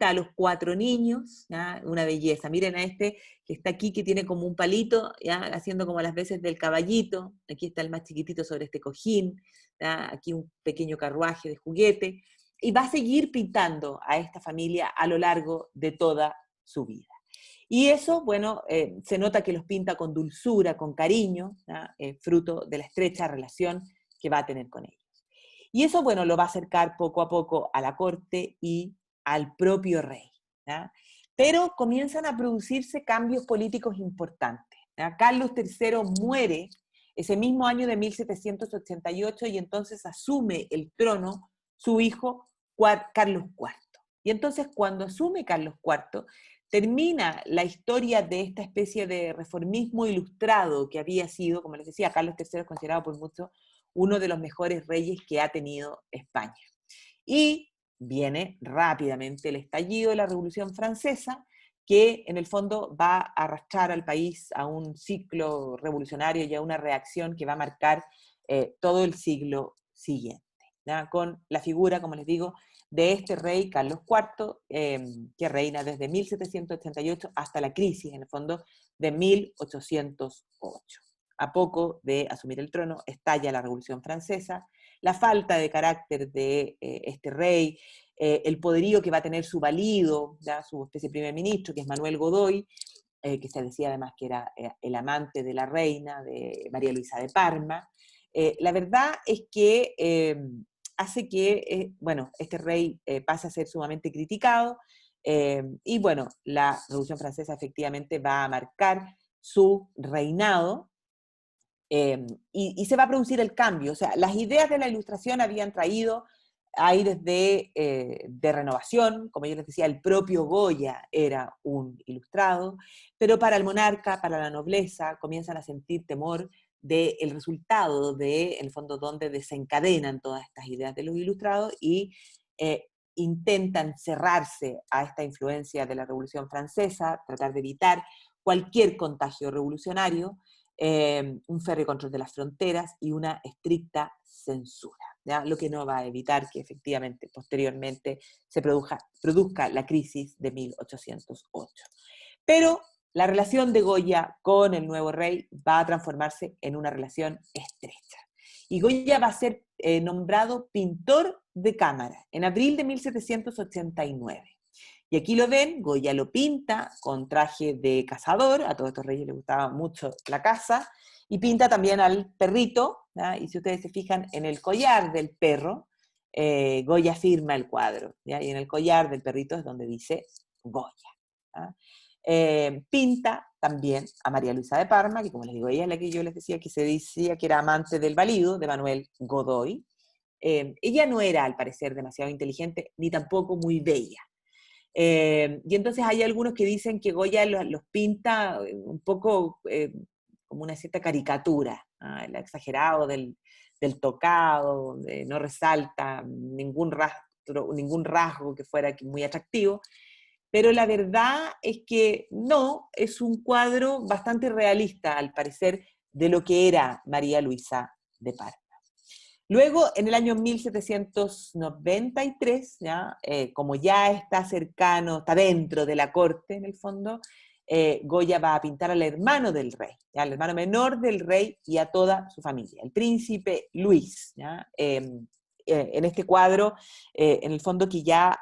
a los 4 niños, ¿ya? Una belleza. Miren a este que está aquí, que tiene como un palito, ¿ya? Haciendo como las veces del caballito. Aquí está el más chiquitito sobre este cojín, ¿ya? Aquí un pequeño carruaje de juguete, y va a seguir pintando a esta familia a lo largo de toda su vida. Y eso, bueno, se nota que los pinta con dulzura, con cariño, fruto de la estrecha relación que va a tener con ellos. Y eso, bueno, lo va a acercar poco a poco a la corte y al propio rey, ¿ya? Pero comienzan a producirse cambios políticos importantes, ¿ya? Carlos III muere ese mismo año de 1788 y entonces asume el trono su hijo Carlos IV. Y entonces cuando asume Carlos IV, termina la historia de esta especie de reformismo ilustrado que había sido, como les decía, Carlos III es considerado por muchos uno de los mejores reyes que ha tenido España. Y viene rápidamente el estallido de la Revolución Francesa, que en el fondo va a arrastrar al país a un ciclo revolucionario y a una reacción que va a marcar todo el siglo siguiente, ¿ya? Con la figura, como les digo, de este rey Carlos IV, que reina desde 1788 hasta la crisis, en el fondo, de 1808. A poco de asumir el trono, estalla la Revolución Francesa, la falta de carácter de este rey, el poderío que va a tener su valido, ¿ya? Su especie de primer ministro, que es Manuel Godoy, que se decía además que era el amante de la reina, de María Luisa de Parma. La verdad es que hace que, bueno, este rey pase a ser sumamente criticado, y bueno, la Revolución Francesa efectivamente va a marcar su reinado, y se va a producir el cambio. O sea, las ideas de la Ilustración habían traído aires de renovación, como yo les decía, el propio Goya era un ilustrado, pero para el monarca, para la nobleza, comienzan a sentir temor del resultado de, en el fondo, donde desencadenan todas estas ideas de los ilustrados y intentan cerrarse a esta influencia de la Revolución Francesa, tratar de evitar cualquier contagio revolucionario, un férreo control de las fronteras y una estricta censura, ¿ya? Lo que no va a evitar que efectivamente posteriormente se produzca la crisis de 1808. Pero la relación de Goya con el nuevo rey va a transformarse en una relación estrecha. Y Goya va a ser nombrado pintor de cámara en abril de 1789. Y aquí lo ven, Goya lo pinta con traje de cazador, a todos estos reyes les gustaba mucho la caza, y pinta también al perrito, ¿ya? Y si ustedes se fijan en el collar del perro, Goya firma el cuadro, ¿ya? Y en el collar del perrito es donde dice Goya, ¿ya? Pinta también a María Luisa de Parma, que como les digo, ella es la que yo les decía que se decía que era amante del valido, de Manuel Godoy. Ella no era, al parecer, demasiado inteligente, ni tampoco muy bella. Y entonces hay algunos que dicen que Goya los pinta un poco como una cierta caricatura, el exagerado del tocado, donde no resalta ningún rasgo que fuera muy atractivo, pero la verdad es que no, es un cuadro bastante realista, al parecer, de lo que era María Luisa de Parma. Luego, en el año 1793, ¿ya? Como ya está cercano, está dentro de la corte, en el fondo, Goya va a pintar al hermano del rey, ¿ya? Al hermano menor del rey y a toda su familia, el príncipe Luis, ¿ya? En este cuadro, en el fondo que ya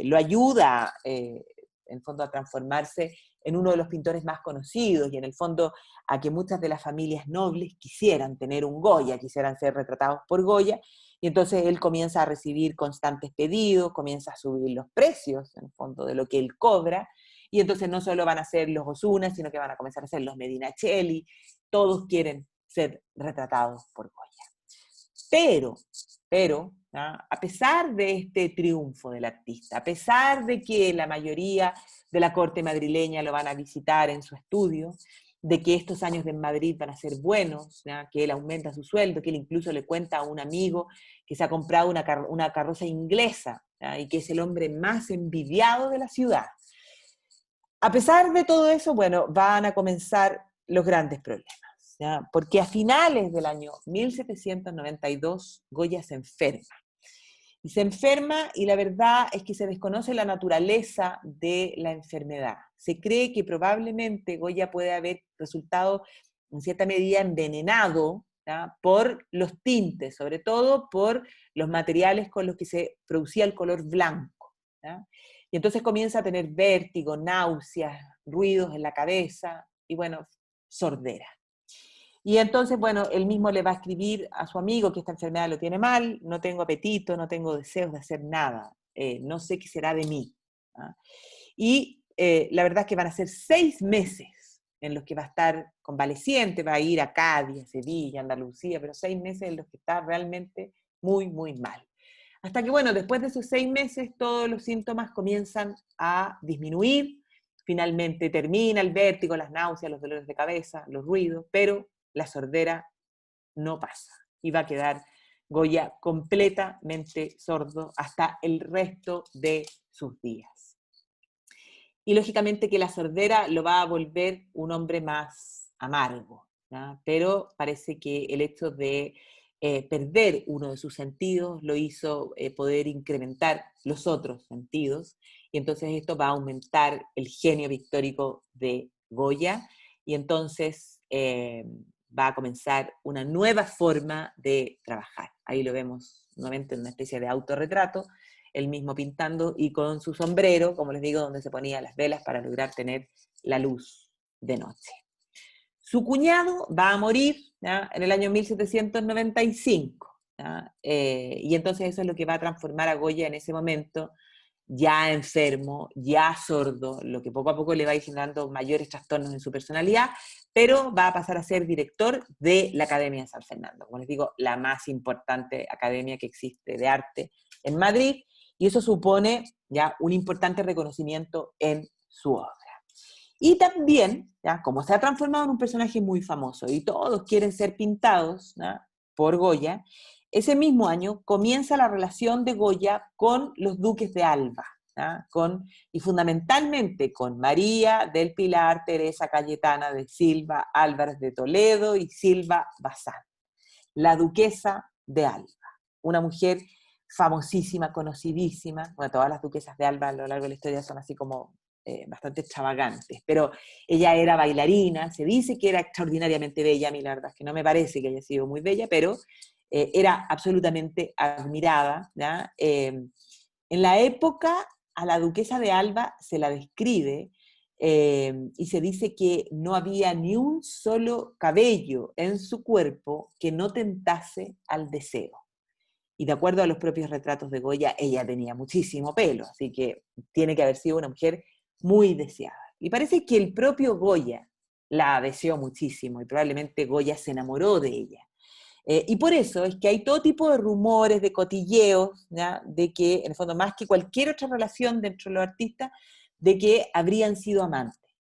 lo ayuda, en el fondo a transformarse en uno de los pintores más conocidos y en el fondo a que muchas de las familias nobles quisieran tener un Goya, quisieran ser retratados por Goya, y entonces él comienza a recibir constantes pedidos, comienza a subir los precios, en el fondo, de lo que él cobra, y entonces no solo van a ser los Osuna, sino que van a comenzar a ser los Medinaceli, todos quieren ser retratados por Goya. Pero, ¿ah? A pesar de este triunfo del artista, a pesar de que la mayoría de la corte madrileña lo van a visitar en su estudio, de que estos años en Madrid van a ser buenos, ¿ya? Que él aumenta su sueldo, que él incluso le cuenta a un amigo que se ha comprado una carroza inglesa, ¿ya? Y que es el hombre más envidiado de la ciudad. A pesar de todo eso, bueno, van a comenzar los grandes problemas, ¿ya? Porque a finales del año 1792 Goya se enferma. Y se enferma y la verdad es que se desconoce la naturaleza de la enfermedad. Se cree que probablemente Goya puede haber resultado en cierta medida envenenado, ¿ya? Por los tintes, sobre todo por los materiales con los que se producía el color blanco, ¿ya? Y entonces comienza a tener vértigo, náuseas, ruidos en la cabeza y bueno, sordera. Y entonces, bueno, él mismo le va a escribir a su amigo que esta enfermedad lo tiene mal, no tengo apetito, no tengo deseos de hacer nada, no sé qué será de mí. ¿Ah? Y la verdad es que van a ser 6 meses en los que va a estar convaleciente, va a ir a Cádiz, a Sevilla, Andalucía, pero 6 meses en los que está realmente muy, muy mal. Hasta que, bueno, después de esos 6 meses todos los síntomas comienzan a disminuir, finalmente termina el vértigo, las náuseas, los dolores de cabeza, los ruidos, pero la sordera no pasa y va a quedar Goya completamente sordo hasta el resto de sus días. Y lógicamente que la sordera lo va a volver un hombre más amargo, ¿ya? Pero parece que el hecho de perder uno de sus sentidos lo hizo poder incrementar los otros sentidos, y entonces esto va a aumentar el genio pictórico de Goya, y entonces va a comenzar una nueva forma de trabajar. Ahí lo vemos nuevamente en una especie de autorretrato, él mismo pintando y con su sombrero, como les digo, donde se ponía las velas para lograr tener la luz de noche. Su cuñado va a morir, ¿ya? En el año 1795, ¿ya? Y entonces eso es lo que va a transformar a Goya en ese momento, ya enfermo, ya sordo, lo que poco a poco le va a ir generando mayores trastornos en su personalidad, pero va a pasar a ser director de la Academia de San Fernando, como les digo, la más importante academia que existe de arte en Madrid, y eso supone ya un importante reconocimiento en su obra. Y también, ¿ya? Como se ha transformado en un personaje muy famoso y todos quieren ser pintados, ¿ya? Por Goya, ese mismo año comienza la relación de Goya con los duques de Alba, ¿ya? Y fundamentalmente con María del Pilar Teresa Cayetana de Silva Álvarez de Toledo y Silva Bazán, la duquesa de Alba, una mujer famosísima, conocidísima. Bueno, todas las duquesas de Alba a lo largo de la historia son así como bastante extravagantes, pero ella era bailarina, se dice que era extraordinariamente bella, a mí la verdad es que no me parece que haya sido muy bella, pero era absolutamente admirada, ¿ya? En la época a la duquesa de Alba se la describe y se dice que no había ni un solo cabello en su cuerpo que no tentase al deseo. Y de acuerdo a los propios retratos de Goya, ella tenía muchísimo pelo, así que tiene que haber sido una mujer muy deseada. Y parece que el propio Goya la deseó muchísimo y probablemente Goya se enamoró de ella. Y por eso es que hay todo tipo de rumores, de cotilleos, ¿ya? De que, en el fondo, más que cualquier otra relación dentro de los artistas, de que habrían sido amantes.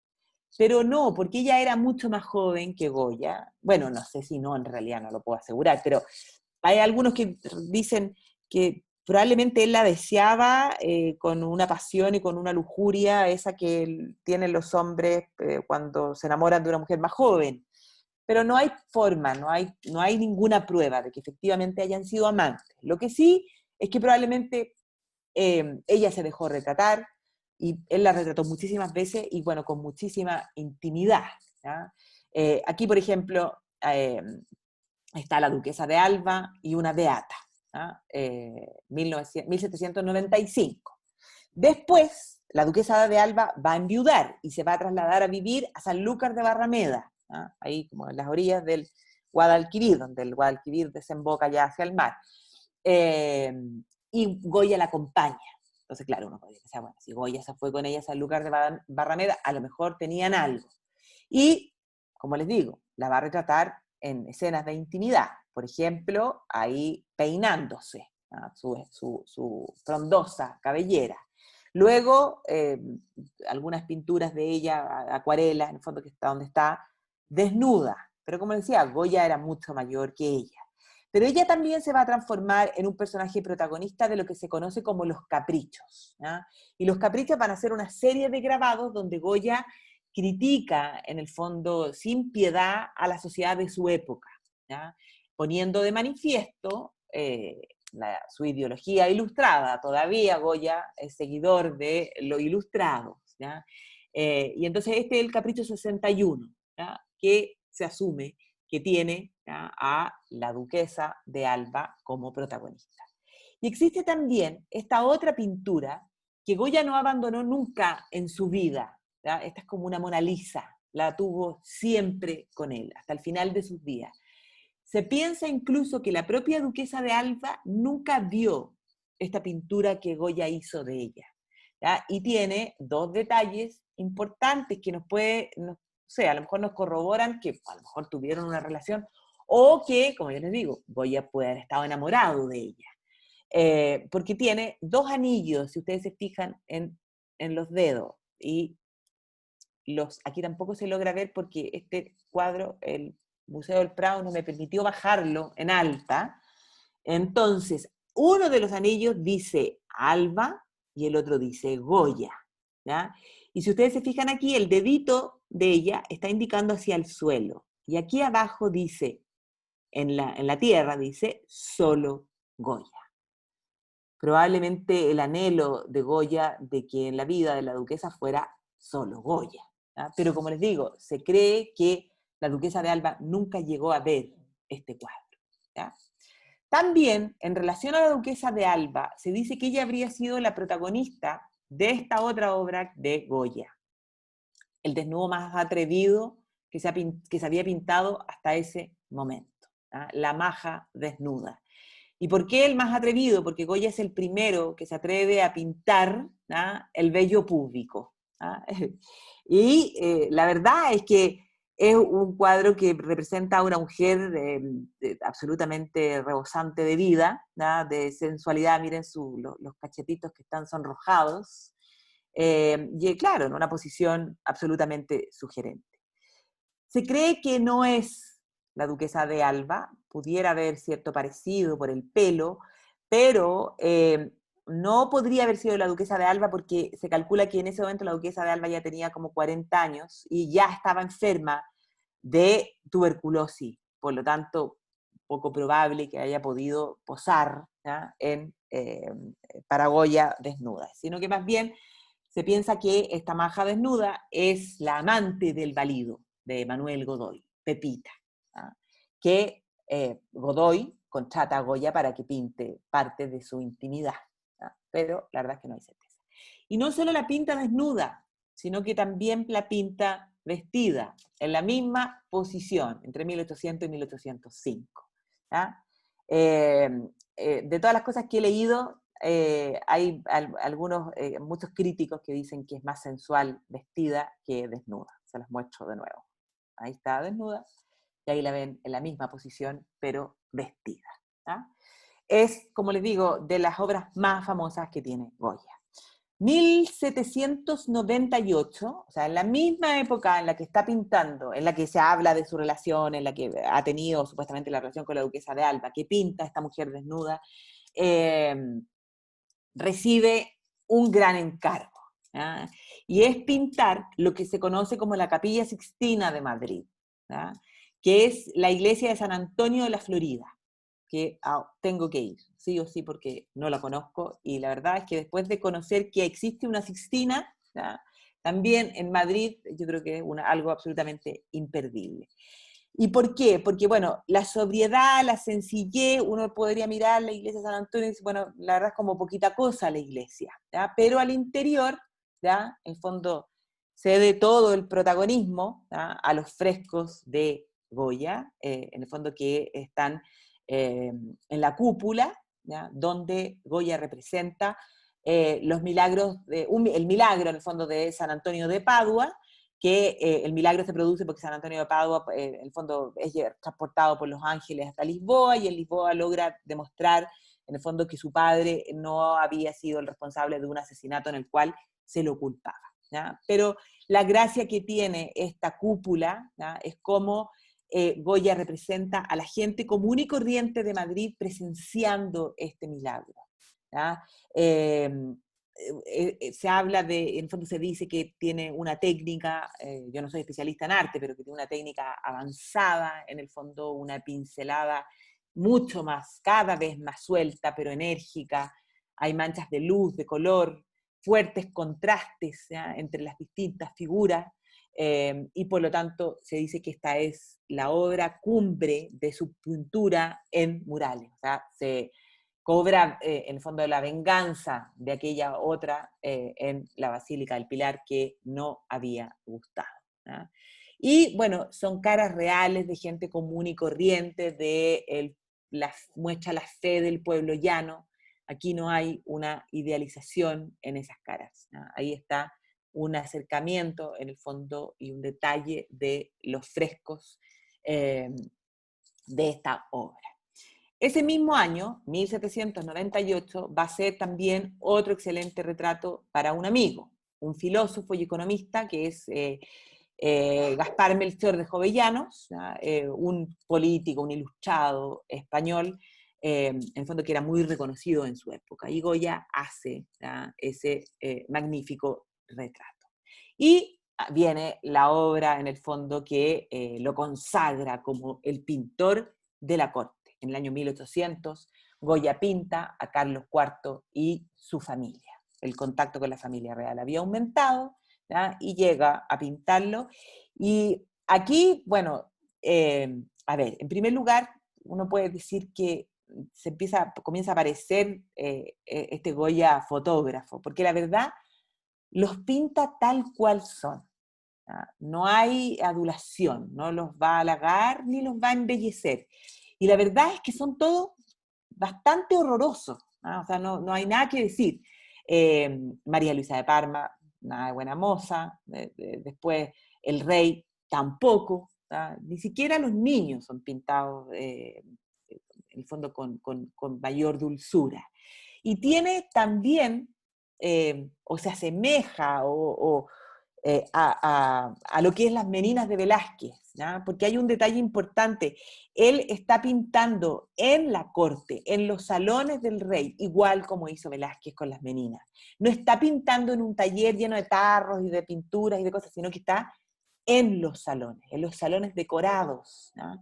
pero no, porque ella era mucho más joven que Goya. Bueno, no sé si no, en realidad no lo puedo asegurar, pero hay algunos que dicen que probablemente él la deseaba con una pasión y con una lujuria, esa que tienen los hombres cuando se enamoran de una mujer más joven. Pero no hay forma, no hay ninguna prueba de que efectivamente hayan sido amantes. Lo que sí es que probablemente ella se dejó retratar y él la retrató muchísimas veces y bueno, con muchísima intimidad. ¿Ya? Aquí, por ejemplo, está la duquesa de Alba y una beata, ¿ah? 1795. Después, la duquesa de Alba va a enviudar y se va a trasladar a vivir a Sanlúcar de Barrameda, ¿ah? Ahí como en las orillas del Guadalquivir, donde el Guadalquivir desemboca ya hacia el mar. Eh, y Goya la acompaña. Entonces, claro, uno podría decir, bueno, si Goya se fue con ella a Sanlúcar de Barrameda, a lo mejor tenían algo. Y, como les digo, la va a retratar en escenas de intimidad. Por ejemplo, ahí peinándose, ¿no? Su frondosa cabellera. Luego, algunas pinturas de ella, acuarelas, en el fondo que está donde está, desnuda. Pero como decía, Goya era mucho mayor que ella. Pero ella también se va a transformar en un personaje protagonista de lo que se conoce como los caprichos. ¿Ya? Y los caprichos van a ser una serie de grabados donde Goya critica, en el fondo, sin piedad a la sociedad de su época, ¿ya? Poniendo de manifiesto su ideología ilustrada. Todavía Goya es seguidor de lo ilustrado. ¿Ya? Y entonces este es el capricho 61, ¿ya? Que se asume que tiene, ¿ya?, a la duquesa de Alba como protagonista. Y existe también esta otra pintura que Goya no abandonó nunca en su vida. ¿Ya? Esta es como una Mona Lisa, la tuvo siempre con él, hasta el final de sus días. Se piensa incluso que la propia duquesa de Alba nunca vio esta pintura que Goya hizo de ella. ¿Ya? Y tiene dos detalles importantes que nos puede, no sé, a lo mejor nos corroboran que a lo mejor tuvieron una relación, o que, como yo les digo, Goya puede haber estado enamorado de ella. Porque tiene dos anillos, si ustedes se fijan en los dedos, y aquí tampoco se logra ver porque este cuadro, el Museo del Prado no me permitió bajarlo en alta. Entonces, uno de los anillos dice Alba y el otro dice Goya. ¿Ya? Y si ustedes se fijan aquí, el dedito de ella está indicando hacia el suelo. Y aquí abajo dice, en la tierra dice, solo Goya. Probablemente el anhelo de Goya de que en la vida de la duquesa fuera solo Goya. ¿Ya? Pero como les digo, se cree que la duquesa de Alba nunca llegó a ver este cuadro. ¿Ya? También, en relación a la duquesa de Alba, se dice que ella habría sido la protagonista de esta otra obra de Goya, el desnudo más atrevido que se había pintado hasta ese momento, ¿ya? La maja desnuda. ¿Y por qué el más atrevido? Porque Goya es el primero que se atreve a pintar, ¿ah?, el vello público. ¿Ah? Y la verdad es que es un cuadro que representa a una mujer absolutamente rebosante de vida, ¿ah?, de sensualidad. Miren los cachetitos que están sonrojados. Y claro, en una posición absolutamente sugerente. Se cree que no es la duquesa de Alba, pudiera haber cierto parecido por el pelo, pero no podría haber sido la duquesa de Alba porque se calcula que en ese momento la duquesa de Alba ya tenía como 40 años y ya estaba enferma de tuberculosis, por lo tanto, poco probable que haya podido posar, ¿ya?, para Goya desnuda, sino que más bien se piensa que esta maja desnuda es la amante del valido, de Manuel Godoy, Pepita, ¿ah?, que Godoy contrata a Goya para que pinte parte de su intimidad, ¿ah? Pero la verdad es que no hay certeza. Y no solo la pinta desnuda, sino que también la pinta vestida, en la misma posición, entre 1800 y 1805. ¿Ah? De todas las cosas que he leído, hay muchos críticos que dicen que es más sensual vestida que desnuda. Se las muestro de nuevo. Ahí está desnuda, y ahí la ven en la misma posición, pero vestida. ¿Ah? Es, como les digo, de las obras más famosas que tiene Goya. 1798, o sea, en la misma época en la que está pintando, en la que se habla de su relación, en la que ha tenido supuestamente la relación con la duquesa de Alba, que pinta a esta mujer desnuda, eh, recibe un gran encargo, ¿ya? Y es pintar lo que se conoce como la Capilla Sixtina de Madrid, ¿ya? Que es la iglesia de San Antonio de la Florida, que tengo que ir, sí o sí, porque no la conozco, y la verdad es que después de conocer que existe una Sixtina, ¿ya? También en Madrid, yo creo que es algo absolutamente imperdible. ¿Y por qué? Porque, bueno, la sobriedad, la sencillez, uno podría mirar la iglesia de San Antonio y decir, bueno, la verdad es como poquita cosa la iglesia, ¿ya? Pero al interior, ¿ya? En el fondo, cede todo el protagonismo, ¿ya? A los frescos de Goya, en el fondo que están en la cúpula, ¿ya? Donde Goya representa los milagros, el milagro en el fondo de San Antonio de Padua, que el milagro se produce porque San Antonio de Padua, en el fondo, es transportado por los ángeles hasta Lisboa, y en Lisboa logra demostrar, en el fondo, que su padre no había sido el responsable de un asesinato en el cual se lo culpaba, ¿ya? Pero la gracia que tiene esta cúpula, ¿ya? Es como Goya representa a la gente común y corriente de Madrid presenciando este milagro, ¿ya? Se habla de, en el fondo se dice que tiene una técnica, yo no soy especialista en arte, pero que tiene una técnica avanzada, en el fondo una pincelada mucho más, cada vez más suelta, pero enérgica. Hay manchas de luz, de color, fuertes contrastes, ¿ya? Entre las distintas figuras, y por lo tanto se dice que esta es la obra cumbre de su pintura en murales. O sea, se cobra en el fondo la venganza de aquella otra en la Basílica del Pilar que no había gustado, ¿ya? Y bueno, son caras reales de gente común y corriente, muestra la fe del pueblo llano. Aquí no hay una idealización en esas caras, ¿ya? Ahí está un acercamiento en el fondo y un detalle de los frescos de esta obra. Ese mismo año, 1798, va a ser también otro excelente retrato para un amigo, un filósofo y economista que es Gaspar Melchor de Jovellanos, un político, un ilustrado español, en el fondo que era muy reconocido en su época. Y Goya hace, ¿ya? Ese magnífico retrato. Y viene la obra, en el fondo, que lo consagra como el pintor de la corte. En el año 1800, Goya pinta a Carlos IV y su familia. El contacto con la familia real había aumentado, ¿ya? Y llega a pintarlo. Y aquí, bueno, a ver, en primer lugar, uno puede decir que comienza a aparecer este Goya fotógrafo, porque la verdad los pinta tal cual son. ¿Ya? No hay adulación, no los va a halagar ni los va a embellecer. Y la verdad es que son todos bastante horrorosos, ¿no? O sea, no hay nada que decir. María Luisa de Parma, nada de buena moza. Después el rey tampoco. ¿No? Ni siquiera los niños son pintados, en el fondo, con mayor dulzura. Y tiene también, o se asemeja, a lo que es las Meninas de Velázquez, ¿ya? Porque hay un detalle importante. Él está pintando en la corte, en los salones del rey, igual como hizo Velázquez con las Meninas. No está pintando en un taller lleno de tarros y de pinturas y de cosas, sino que está en los salones decorados, ¿ya?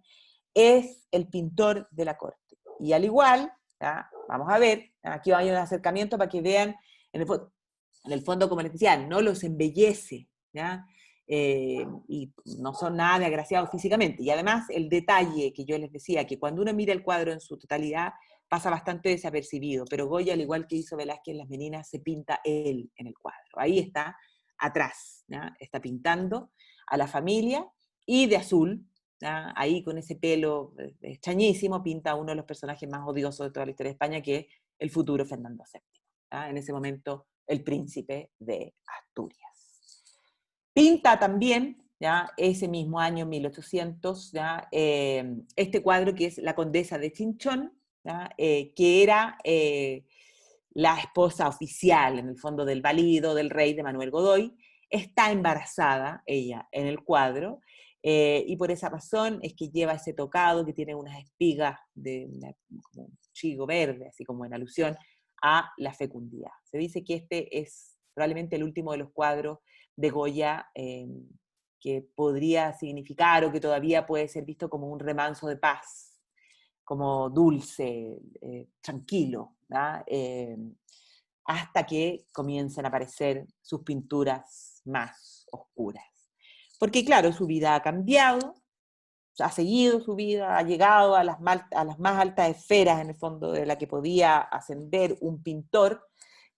Es el pintor de la corte. Y al igual, ¿ya? Vamos a ver, aquí hay un acercamiento para que vean, en el fondo, como les decía, no los embellece, ¿ya? Y no son nada de agraciados físicamente. Y además, el detalle que yo les decía, que cuando uno mira el cuadro en su totalidad, pasa bastante desapercibido, pero Goya, al igual que hizo Velázquez en Las Meninas, se pinta él en el cuadro. Ahí está, atrás, ¿ya? Está pintando a la familia, y de azul, ¿ya? Ahí con ese pelo extrañísimo, pinta a uno de los personajes más odiosos de toda la historia de España, que es el futuro Fernando VII. ¿Ya? En ese momento, el príncipe de Asturias. Pinta también, ¿ya? Ese mismo año, 1800, ¿ya? Este cuadro que es La Condesa de Chinchón, ¿ya? Que era la esposa oficial, en el fondo, del valido del rey de Manuel Godoy, está embarazada, ella, en el cuadro, y por esa razón es que lleva ese tocado que tiene unas espigas como un chigo verde, así como en alusión a la fecundidad. Se dice que este es probablemente el último de los cuadros de Goya que podría significar o que todavía puede ser visto como un remanso de paz, como dulce, tranquilo, hasta que comiencen a aparecer sus pinturas más oscuras. Porque claro, su vida ha cambiado, ha seguido su vida, ha llegado a las más altas esferas, en el fondo, de la que podía ascender un pintor,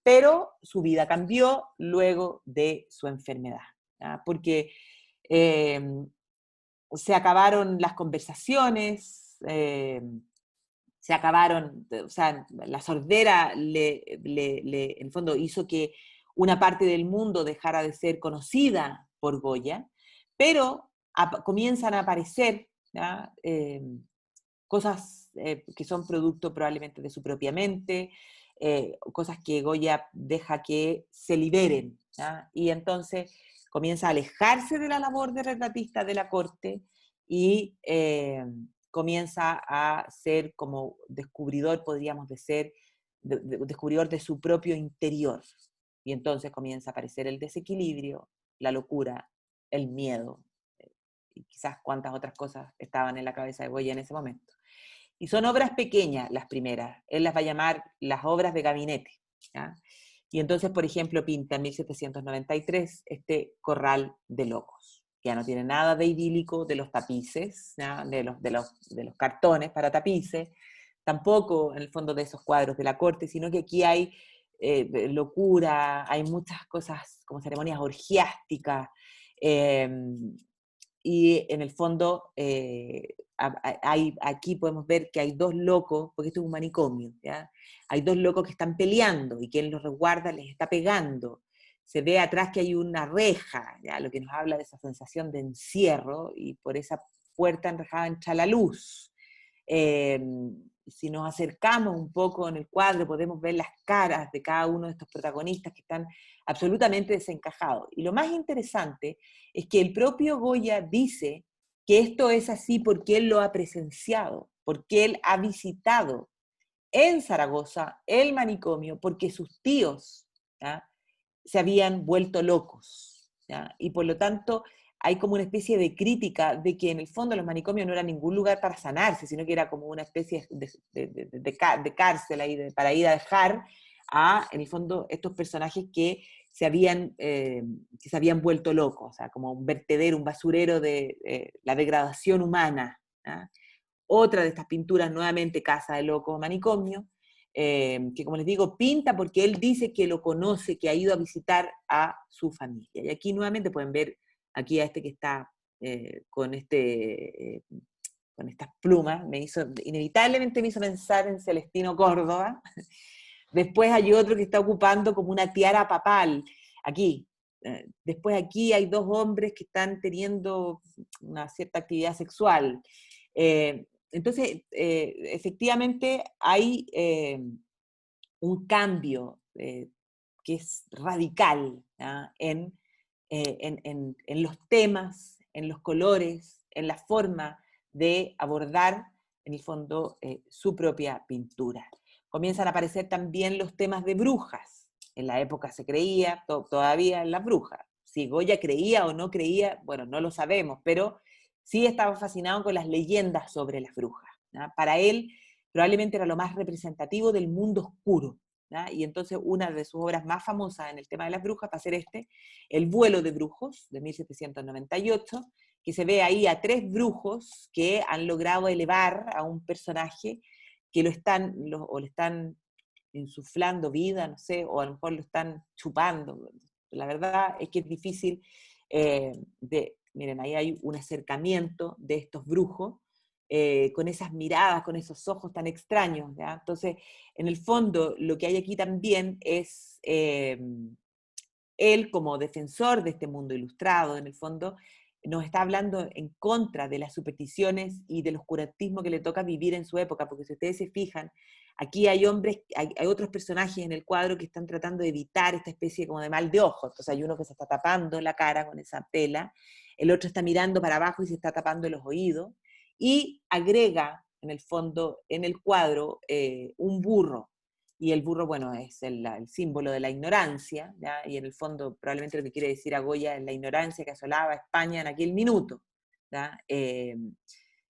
pero su vida cambió luego de su enfermedad, porque eh, se acabaron las conversaciones, se acabaron, o sea, la sordera en el fondo hizo que una parte del mundo dejara de ser conocida por Goya, pero comienzan a aparecer cosas que son producto probablemente de su propia mente, cosas que Goya deja que se liberen, y entonces comienza a alejarse de la labor de retratista de la corte y comienza a ser como descubridor, podríamos decir, descubridor de su propio interior. Y entonces comienza a aparecer el desequilibrio, la locura, el miedo, y quizás cuántas otras cosas estaban en la cabeza de Goya en ese momento. Y son obras pequeñas las primeras, él las va a llamar las obras de gabinete, ¿ya? Y entonces, por ejemplo, pinta en 1793 este Corral de Locos, que ya no tiene nada de idílico de los tapices, ¿ya? De los cartones para tapices, tampoco en el fondo de esos cuadros de la corte, sino que aquí hay locura, hay muchas cosas como ceremonias orgiásticas, eh, y en el fondo aquí podemos ver que hay dos locos, porque esto es un manicomio, ¿ya? Hay dos locos que están peleando y quien los resguarda les está pegando. Se ve atrás que hay una reja, ¿ya? Lo que nos habla de esa sensación de encierro, y por esa puerta enrejada entra la luz. Eh, si nos acercamos un poco en el cuadro, podemos ver las caras de cada uno de estos protagonistas que están absolutamente desencajados. Y lo más interesante es que el propio Goya dice que esto es así porque él lo ha presenciado, porque él ha visitado en Zaragoza el manicomio, porque sus tíos, ¿ya?, se habían vuelto locos, ¿ya? Y por lo tanto hay como una especie de crítica de que en el fondo los manicomios no eran ningún lugar para sanarse, sino que era como una especie de cárcel ahí para ir a dejar a, en el fondo, estos personajes que se habían vuelto locos, o sea, como un vertedero, un basurero de la degradación humana, ¿ya? Otra de estas pinturas, nuevamente Casa de Locos, Manicomio, que como les digo, pinta porque él dice que lo conoce, que ha ido a visitar a su familia. Y aquí nuevamente pueden ver aquí a este que está con estas plumas, inevitablemente me hizo pensar en Celestino Córdoba. Después hay otro que está ocupando como una tiara papal, aquí. Después aquí hay dos hombres que están teniendo una cierta actividad sexual. Entonces, efectivamente hay un cambio que es radical, ¿ya?, en los temas, en los colores, en la forma de abordar, en el fondo, su propia pintura. Comienzan a aparecer también los temas de brujas. En la época se creía todavía en las brujas. Si Goya creía o no creía, bueno, no lo sabemos, pero sí estaba fascinado con las leyendas sobre las brujas, ¿ya? Para él probablemente era lo más representativo del mundo oscuro, ¿ya? Y entonces una de sus obras más famosas en el tema de las brujas va a ser El vuelo de brujos, de 1798, que se ve ahí a tres brujos que han logrado elevar a un personaje que le están insuflando vida, no sé, o a lo mejor lo están chupando. La verdad es que es difícil miren, ahí hay un acercamiento de estos brujos, con esas miradas, con esos ojos tan extraños, ¿ya? Entonces, en el fondo, lo que hay aquí también es él como defensor de este mundo ilustrado, en el fondo, nos está hablando en contra de las supersticiones y del oscurantismo que le toca vivir en su época, porque si ustedes se fijan, Aquí hay hombres, hay otros personajes en el cuadro que están tratando de evitar esta especie como de mal de ojo. Entonces hay uno que se está tapando la cara con esa tela, el otro está mirando para abajo y se está tapando los oídos, y agrega, en el fondo, en el cuadro, un burro. Y el burro, bueno, es el símbolo de la ignorancia, ¿ya? Y en el fondo probablemente lo que quiere decir a Goya es la ignorancia que asolaba a España en aquel minuto, ¿ya?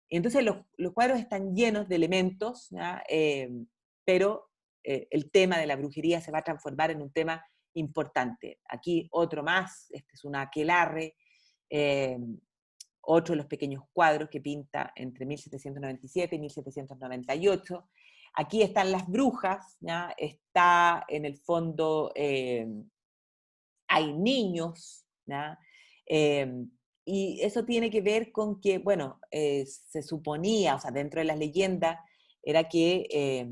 Entonces los cuadros están llenos de elementos, ¿ya? Pero el tema de la brujería se va a transformar en un tema importante. Aquí otro más, este es un aquelarre, eh, otro de los pequeños cuadros que pinta entre 1797 y 1798. Aquí están las brujas, ¿ya? Está en el fondo, hay niños, ¿ya? Eh, y eso tiene que ver con que, bueno, se suponía, o sea, dentro de las leyendas, era que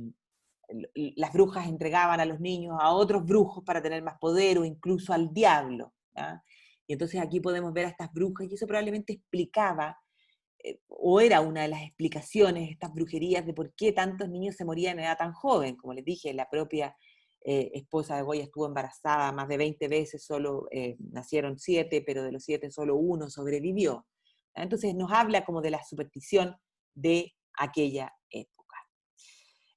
las brujas entregaban a los niños a otros brujos para tener más poder o incluso al diablo, ¿ya? Y entonces aquí podemos ver a estas brujas y eso probablemente explicaba o era una de las explicaciones, estas brujerías de por qué tantos niños se morían en edad tan joven. Como les dije, la propia esposa de Goya estuvo embarazada más de 20 veces, solo nacieron 7, pero de los 7 solo uno sobrevivió. Entonces nos habla como de la superstición de aquella época.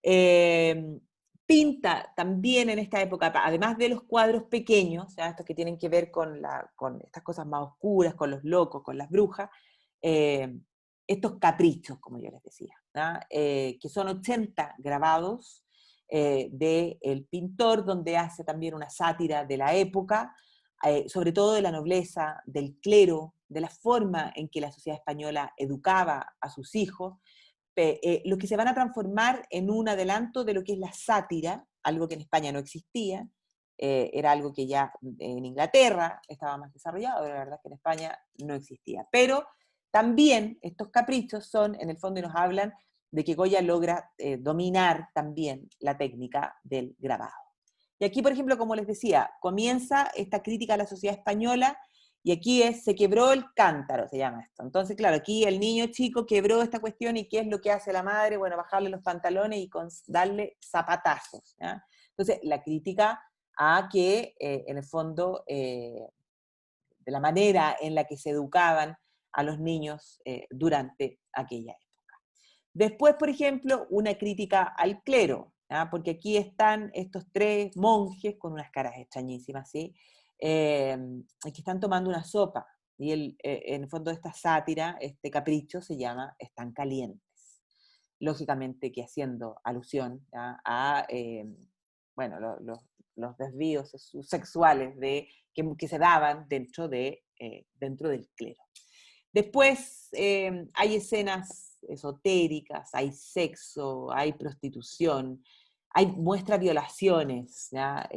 Eh, Pinta también en esta época, además de los cuadros pequeños, ¿ya? Estos que tienen que ver con estas cosas más oscuras, con los locos, con las brujas, eh, estos caprichos, como yo les decía, que son 80 grabados del pintor, donde hace también una sátira de la época, sobre todo de la nobleza, del clero, de la forma en que la sociedad española educaba a sus hijos, los que se van a transformar en un adelanto de lo que es la sátira, algo que en España no existía, era algo que ya en Inglaterra estaba más desarrollado, pero la verdad es que en España no existía. Pero también estos caprichos son, en el fondo, y nos hablan de que Goya logra dominar también la técnica del grabado. Y aquí, por ejemplo, como les decía, comienza esta crítica a la sociedad española, y aquí se quebró el cántaro, se llama esto. Entonces, claro, aquí el niño chico quebró esta cuestión, y ¿qué es lo que hace la madre? Bueno, bajarle los pantalones y darle zapatazos, ¿ya? Entonces, la crítica a que, en el fondo, de la manera en la que se educaban a los niños durante aquella época. Después, por ejemplo, una crítica al clero, ¿ya? Porque aquí están estos tres monjes con unas caras extrañísimas, ¿sí? Que están tomando una sopa, y en el fondo esta sátira, este capricho se llama Están calientes. Lógicamente que haciendo alusión, ¿ya? A bueno, los desvíos sexuales que se daban dentro del clero. Después hay escenas esotéricas, hay sexo, hay prostitución, hay muestra violaciones, ¿ya?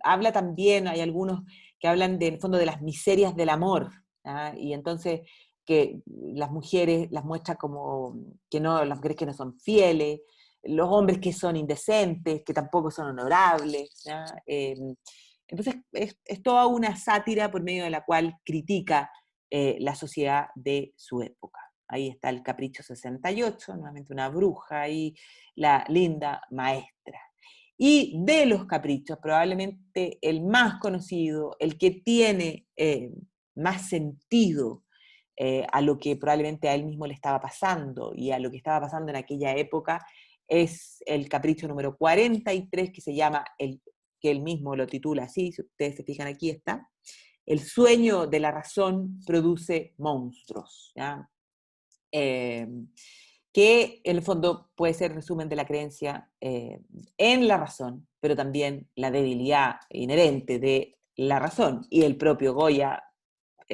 Habla también, hay algunos que hablan en el fondo de las miserias del amor, ¿ya? Y entonces que las mujeres las muestra como que no, las mujeres que no son fieles, los hombres que son indecentes, que tampoco son honorables, ¿ya? Entonces es toda una sátira por medio de la cual critica la sociedad de su época. Ahí está el Capricho 68, nuevamente una bruja, y la linda maestra. Y de los caprichos, probablemente el más conocido, el que tiene más sentido a lo que probablemente a él mismo le estaba pasando y a lo que estaba pasando en aquella época, es el capricho número 43, que se llama, que él mismo lo titula así, si ustedes se fijan aquí está, el sueño de la razón produce monstruos, ¿ya? Eh, que en el fondo puede ser resumen de la creencia en la razón, pero también la debilidad inherente de la razón. Y el propio Goya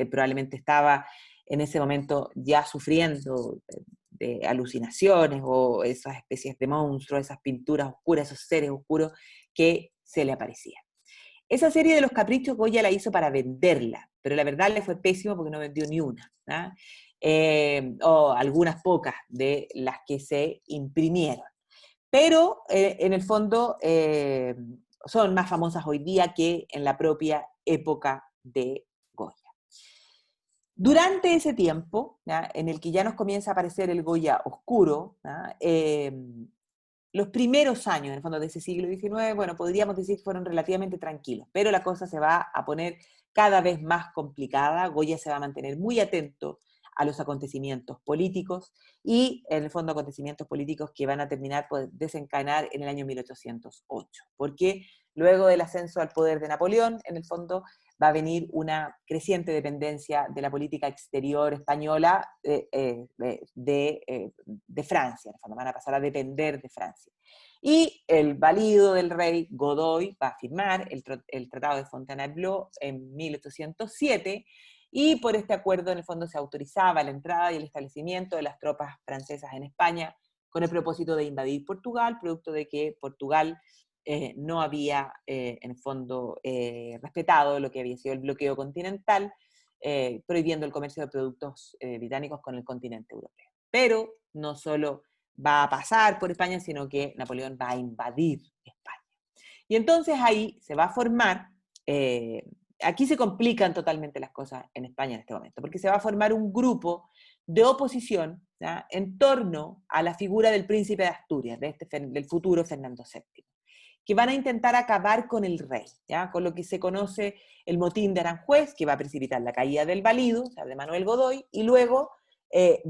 probablemente estaba en ese momento ya sufriendo de alucinaciones o esas especies de monstruos, esas pinturas oscuras, esos seres oscuros que se le aparecían. Esa serie de los caprichos Goya la hizo para venderla, pero la verdad le fue pésimo porque no vendió ni una, ¿no? O algunas pocas de las que se imprimieron. Pero en el fondo son más famosas hoy día que en la propia época de Goya. Durante ese tiempo, ¿ya? En el que ya nos comienza a aparecer el Goya oscuro, los primeros años, en el fondo, de ese siglo XIX, bueno, podríamos decir que fueron relativamente tranquilos, pero la cosa se va a poner cada vez más complicada. Goya se va a mantener muy atento a los acontecimientos políticos y, en el fondo, acontecimientos políticos que van a terminar por desencadenar en el año 1808, porque luego del ascenso al poder de Napoleón, en el fondo, va a venir una creciente dependencia de la política exterior española de Francia, en el fondo van a pasar a depender de Francia. Y el valido del rey Godoy va a firmar el Tratado de Fontainebleau en 1807, y por este acuerdo en el fondo se autorizaba la entrada y el establecimiento de las tropas francesas en España con el propósito de invadir Portugal, producto de que Portugal no había, en el fondo, respetado lo que había sido el bloqueo continental, prohibiendo el comercio de productos británicos con el continente europeo. Pero no solo va a pasar por España, sino que Napoleón va a invadir España. Y entonces ahí se va a formar, aquí se complican totalmente las cosas en España en este momento, porque se va a formar un grupo de oposición, ¿ya?, en torno a la figura del príncipe de Asturias, del futuro Fernando VII, que van a intentar acabar con el rey, ¿ya?, con lo que se conoce el motín de Aranjuez, que va a precipitar la caída del valido, o sea, de Manuel Godoy, y luego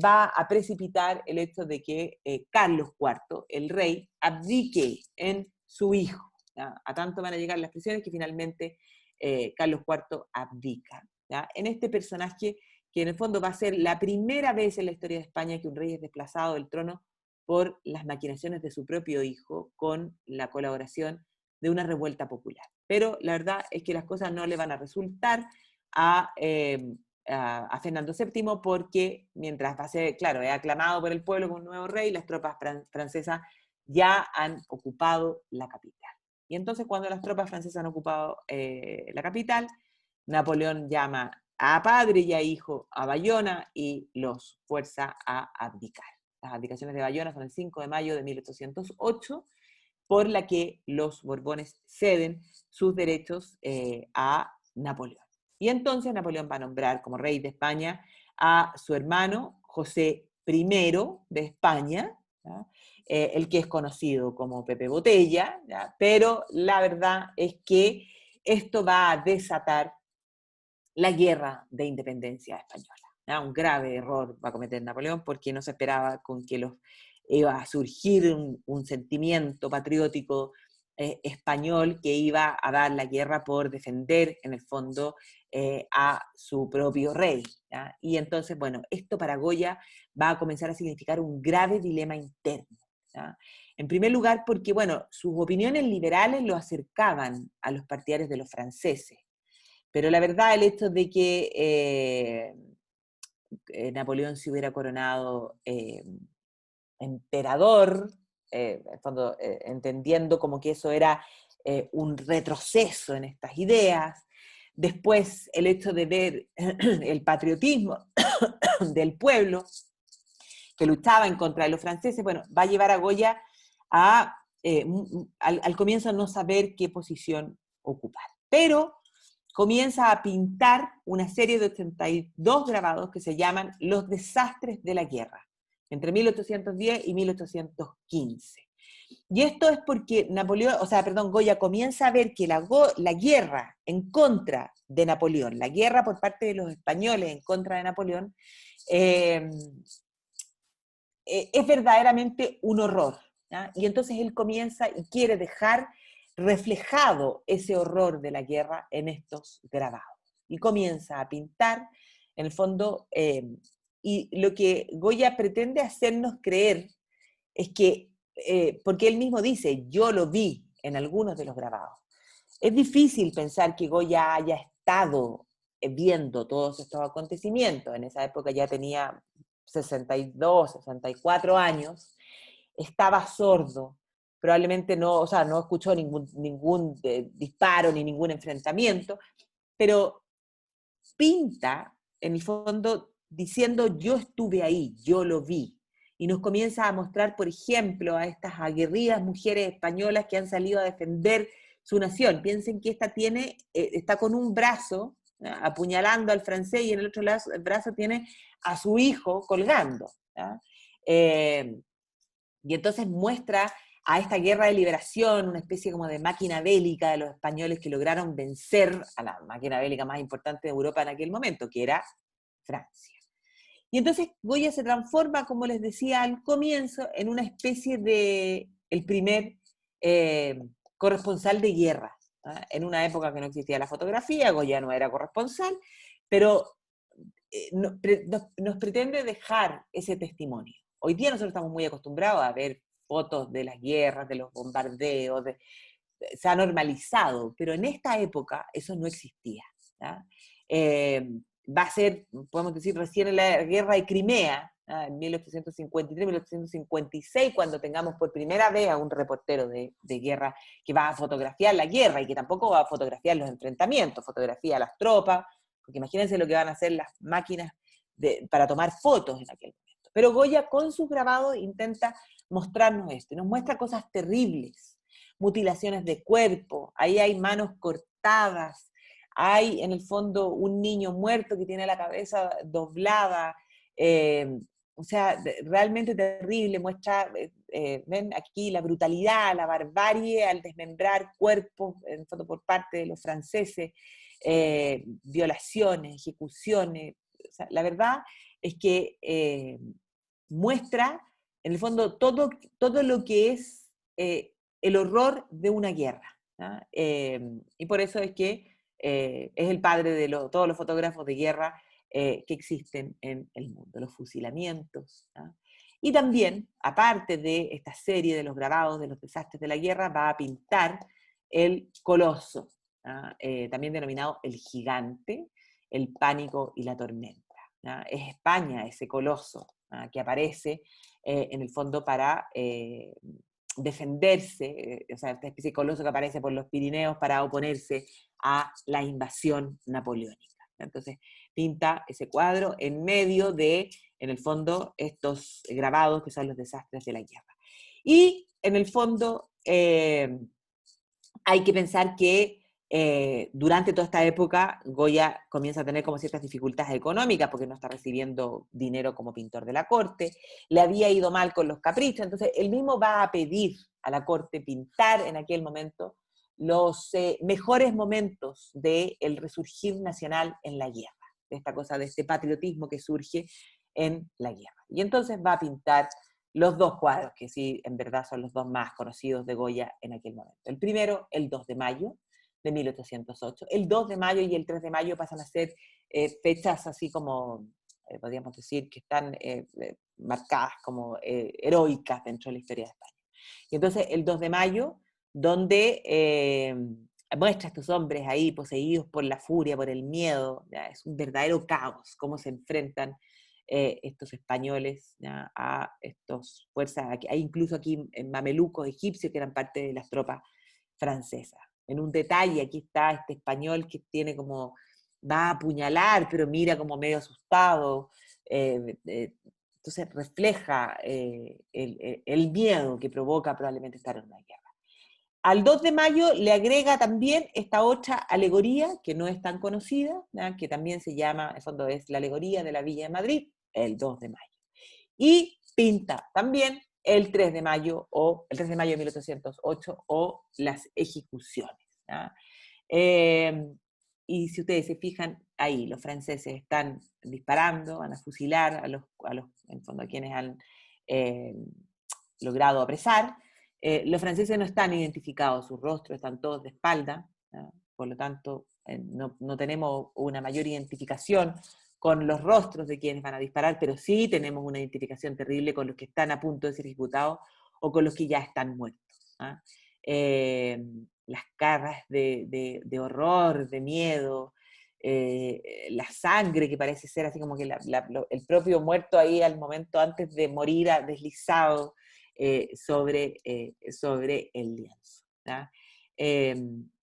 va a precipitar el hecho de que Carlos IV, el rey, abdique en su hijo, ¿ya? A tanto van a llegar las presiones que finalmente Carlos IV abdica, ¿ya?, en este personaje que en el fondo va a ser la primera vez en la historia de España que un rey es desplazado del trono por las maquinaciones de su propio hijo, con la colaboración de una revuelta popular. Pero la verdad es que las cosas no le van a resultar a, a Fernando VII, porque mientras va a ser, claro, es aclamado por el pueblo como un nuevo rey, las tropas francesas ya han ocupado la capital. Y entonces cuando las tropas francesas han ocupado la capital, Napoleón llama a padre y a hijo a Bayona y los fuerza a abdicar. Las abdicaciones de Bayona son el 5 de mayo de 1808, por la que los Borbones ceden sus derechos a Napoleón. Y entonces Napoleón va a nombrar como rey de España a su hermano José I de España, el que es conocido como Pepe Botella, ¿ya?, pero la verdad es que esto va a desatar la guerra de independencia española, ¿ya? Un grave error va a cometer Napoleón, porque no se esperaba con que iba a surgir un sentimiento patriótico español que iba a dar la guerra por defender, en el fondo, a su propio rey, ¿ya? Y entonces, bueno, esto para Goya va a comenzar a significar un grave dilema interno, ¿ya? En primer lugar, porque, bueno, sus opiniones liberales lo acercaban a los partidarios de los franceses, pero la verdad, el hecho de que Napoleón se hubiera coronado emperador, en el fondo, entendiendo como que eso era un retroceso en estas ideas. Después, el hecho de ver el patriotismo del pueblo que luchaba en contra de los franceses, bueno, va a llevar a Goya a, al comienzo, a no saber qué posición ocupar. Pero comienza a pintar una serie de 82 grabados que se llaman Los desastres de la guerra, entre 1810 y 1815. Y esto es porque Goya comienza a ver que la guerra en contra de Napoleón, la guerra por parte de los españoles en contra de Napoleón, es verdaderamente un horror, ¿ya? Y entonces él comienza y quiere dejar reflejado ese horror de la guerra en estos grabados. Y comienza a pintar, en el fondo, y lo que Goya pretende hacernos creer es que, porque él mismo dice, yo lo vi en algunos de los grabados. Es difícil pensar que Goya haya estado viendo todos estos acontecimientos. En esa época ya tenía 62, 64 años, estaba sordo, probablemente no, o sea, no escuchó ningún disparo ni ningún enfrentamiento, pero pinta, en el fondo, diciendo yo estuve ahí, yo lo vi. Y nos comienza a mostrar, por ejemplo, a estas aguerridas mujeres españolas que han salido a defender su nación. Piensen que esta está con un brazo, ¿ya?, apuñalando al francés, y en el otro brazo tiene a su hijo colgando, ¿ya? Y entonces muestra a esta guerra de liberación, una especie como de máquina bélica de los españoles que lograron vencer a la máquina bélica más importante de Europa en aquel momento, que era Francia. Y entonces Goya se transforma, como les decía al comienzo, en una especie de el primer corresponsal de guerra. ¿Ah? En una época que no existía la fotografía, Goya no era corresponsal, pero nos pretende dejar ese testimonio. Hoy día nosotros estamos muy acostumbrados a ver fotos de las guerras, de los bombardeos, se ha normalizado, pero en esta época eso no existía. ¿Ya? Va a ser, podemos decir, recién en la guerra de Crimea, en 1853-1856, cuando tengamos por primera vez a un reportero de guerra que va a fotografiar la guerra y que tampoco va a fotografiar los enfrentamientos, fotografía a las tropas, porque imagínense lo que van a hacer las máquinas para tomar fotos en aquel momento. Pero Goya con sus grabados intenta mostrarnos esto, y nos muestra cosas terribles, mutilaciones de cuerpo, ahí hay manos cortadas, hay en el fondo un niño muerto que tiene la cabeza doblada, o sea, realmente terrible, muestra, ven aquí la brutalidad, la barbarie al desmembrar cuerpos, en fondo por parte de los franceses, violaciones, ejecuciones, o sea, la verdad es que muestra en el fondo todo lo que es el horror de una guerra. ¿Ah? Y por eso es que es el padre de todos los fotógrafos de guerra que existen en el mundo, los fusilamientos. ¿Ah? Y también, aparte de esta serie de los grabados de los desastres de la guerra, va a pintar el coloso, ¿ah? También denominado el gigante, el pánico y la tormenta. ¿Ah? Es España ese coloso, ¿ah? Que aparece en el fondo para defenderse, o sea, esta especie de coloso que aparece por los Pirineos para oponerse a la invasión napoleónica. Entonces pinta ese cuadro en medio de, en el fondo, estos grabados que son los desastres de la guerra. Y en el fondo hay que pensar que durante toda esta época Goya comienza a tener como ciertas dificultades económicas porque no está recibiendo dinero como pintor de la corte, le había ido mal con los caprichos, entonces él mismo va a pedir a la corte pintar en aquel momento los mejores momentos del resurgir nacional en la guerra, de esta cosa, de este patriotismo que surge en la guerra. Y entonces va a pintar los dos cuadros, que sí, en verdad son los dos más conocidos de Goya en aquel momento. El primero, el 2 de mayo de 1808. El 2 de mayo y el 3 de mayo pasan a ser fechas así como, podríamos decir, que están marcadas como heroicas dentro de la historia de España. Y entonces el 2 de mayo, donde muestra a estos hombres ahí poseídos por la furia, por el miedo, ¿ya? Es un verdadero caos, cómo se enfrentan estos españoles, ¿ya? A estas fuerzas, hay incluso aquí mamelucos egipcios que eran parte de las tropas francesas. En un detalle, aquí está este español que tiene como, va a apuñalar, pero mira como medio asustado, entonces refleja el miedo que provoca probablemente estar en una guerra. Al 2 de mayo le agrega también esta otra alegoría que no es tan conocida, ¿ya? Que también se llama, en el fondo es la alegoría de la Villa de Madrid, el 2 de mayo. Y pinta también el 3 de mayo, o el 3 de mayo de 1808, o las ejecuciones. ¿Ya? Y si ustedes se fijan, ahí los franceses están disparando, van a fusilar en el fondo, a quienes han logrado apresar. Los franceses no están identificados, sus rostros están todos de espalda, ¿no? Por lo tanto, no tenemos una mayor identificación con los rostros de quienes van a disparar, pero sí tenemos una identificación terrible con los que están a punto de ser ejecutados o con los que ya están muertos. ¿Ah? Las caras de horror, de miedo, la sangre que parece ser así como que el propio muerto ahí al momento antes de morir deslizado sobre el lienzo. ¿Ya?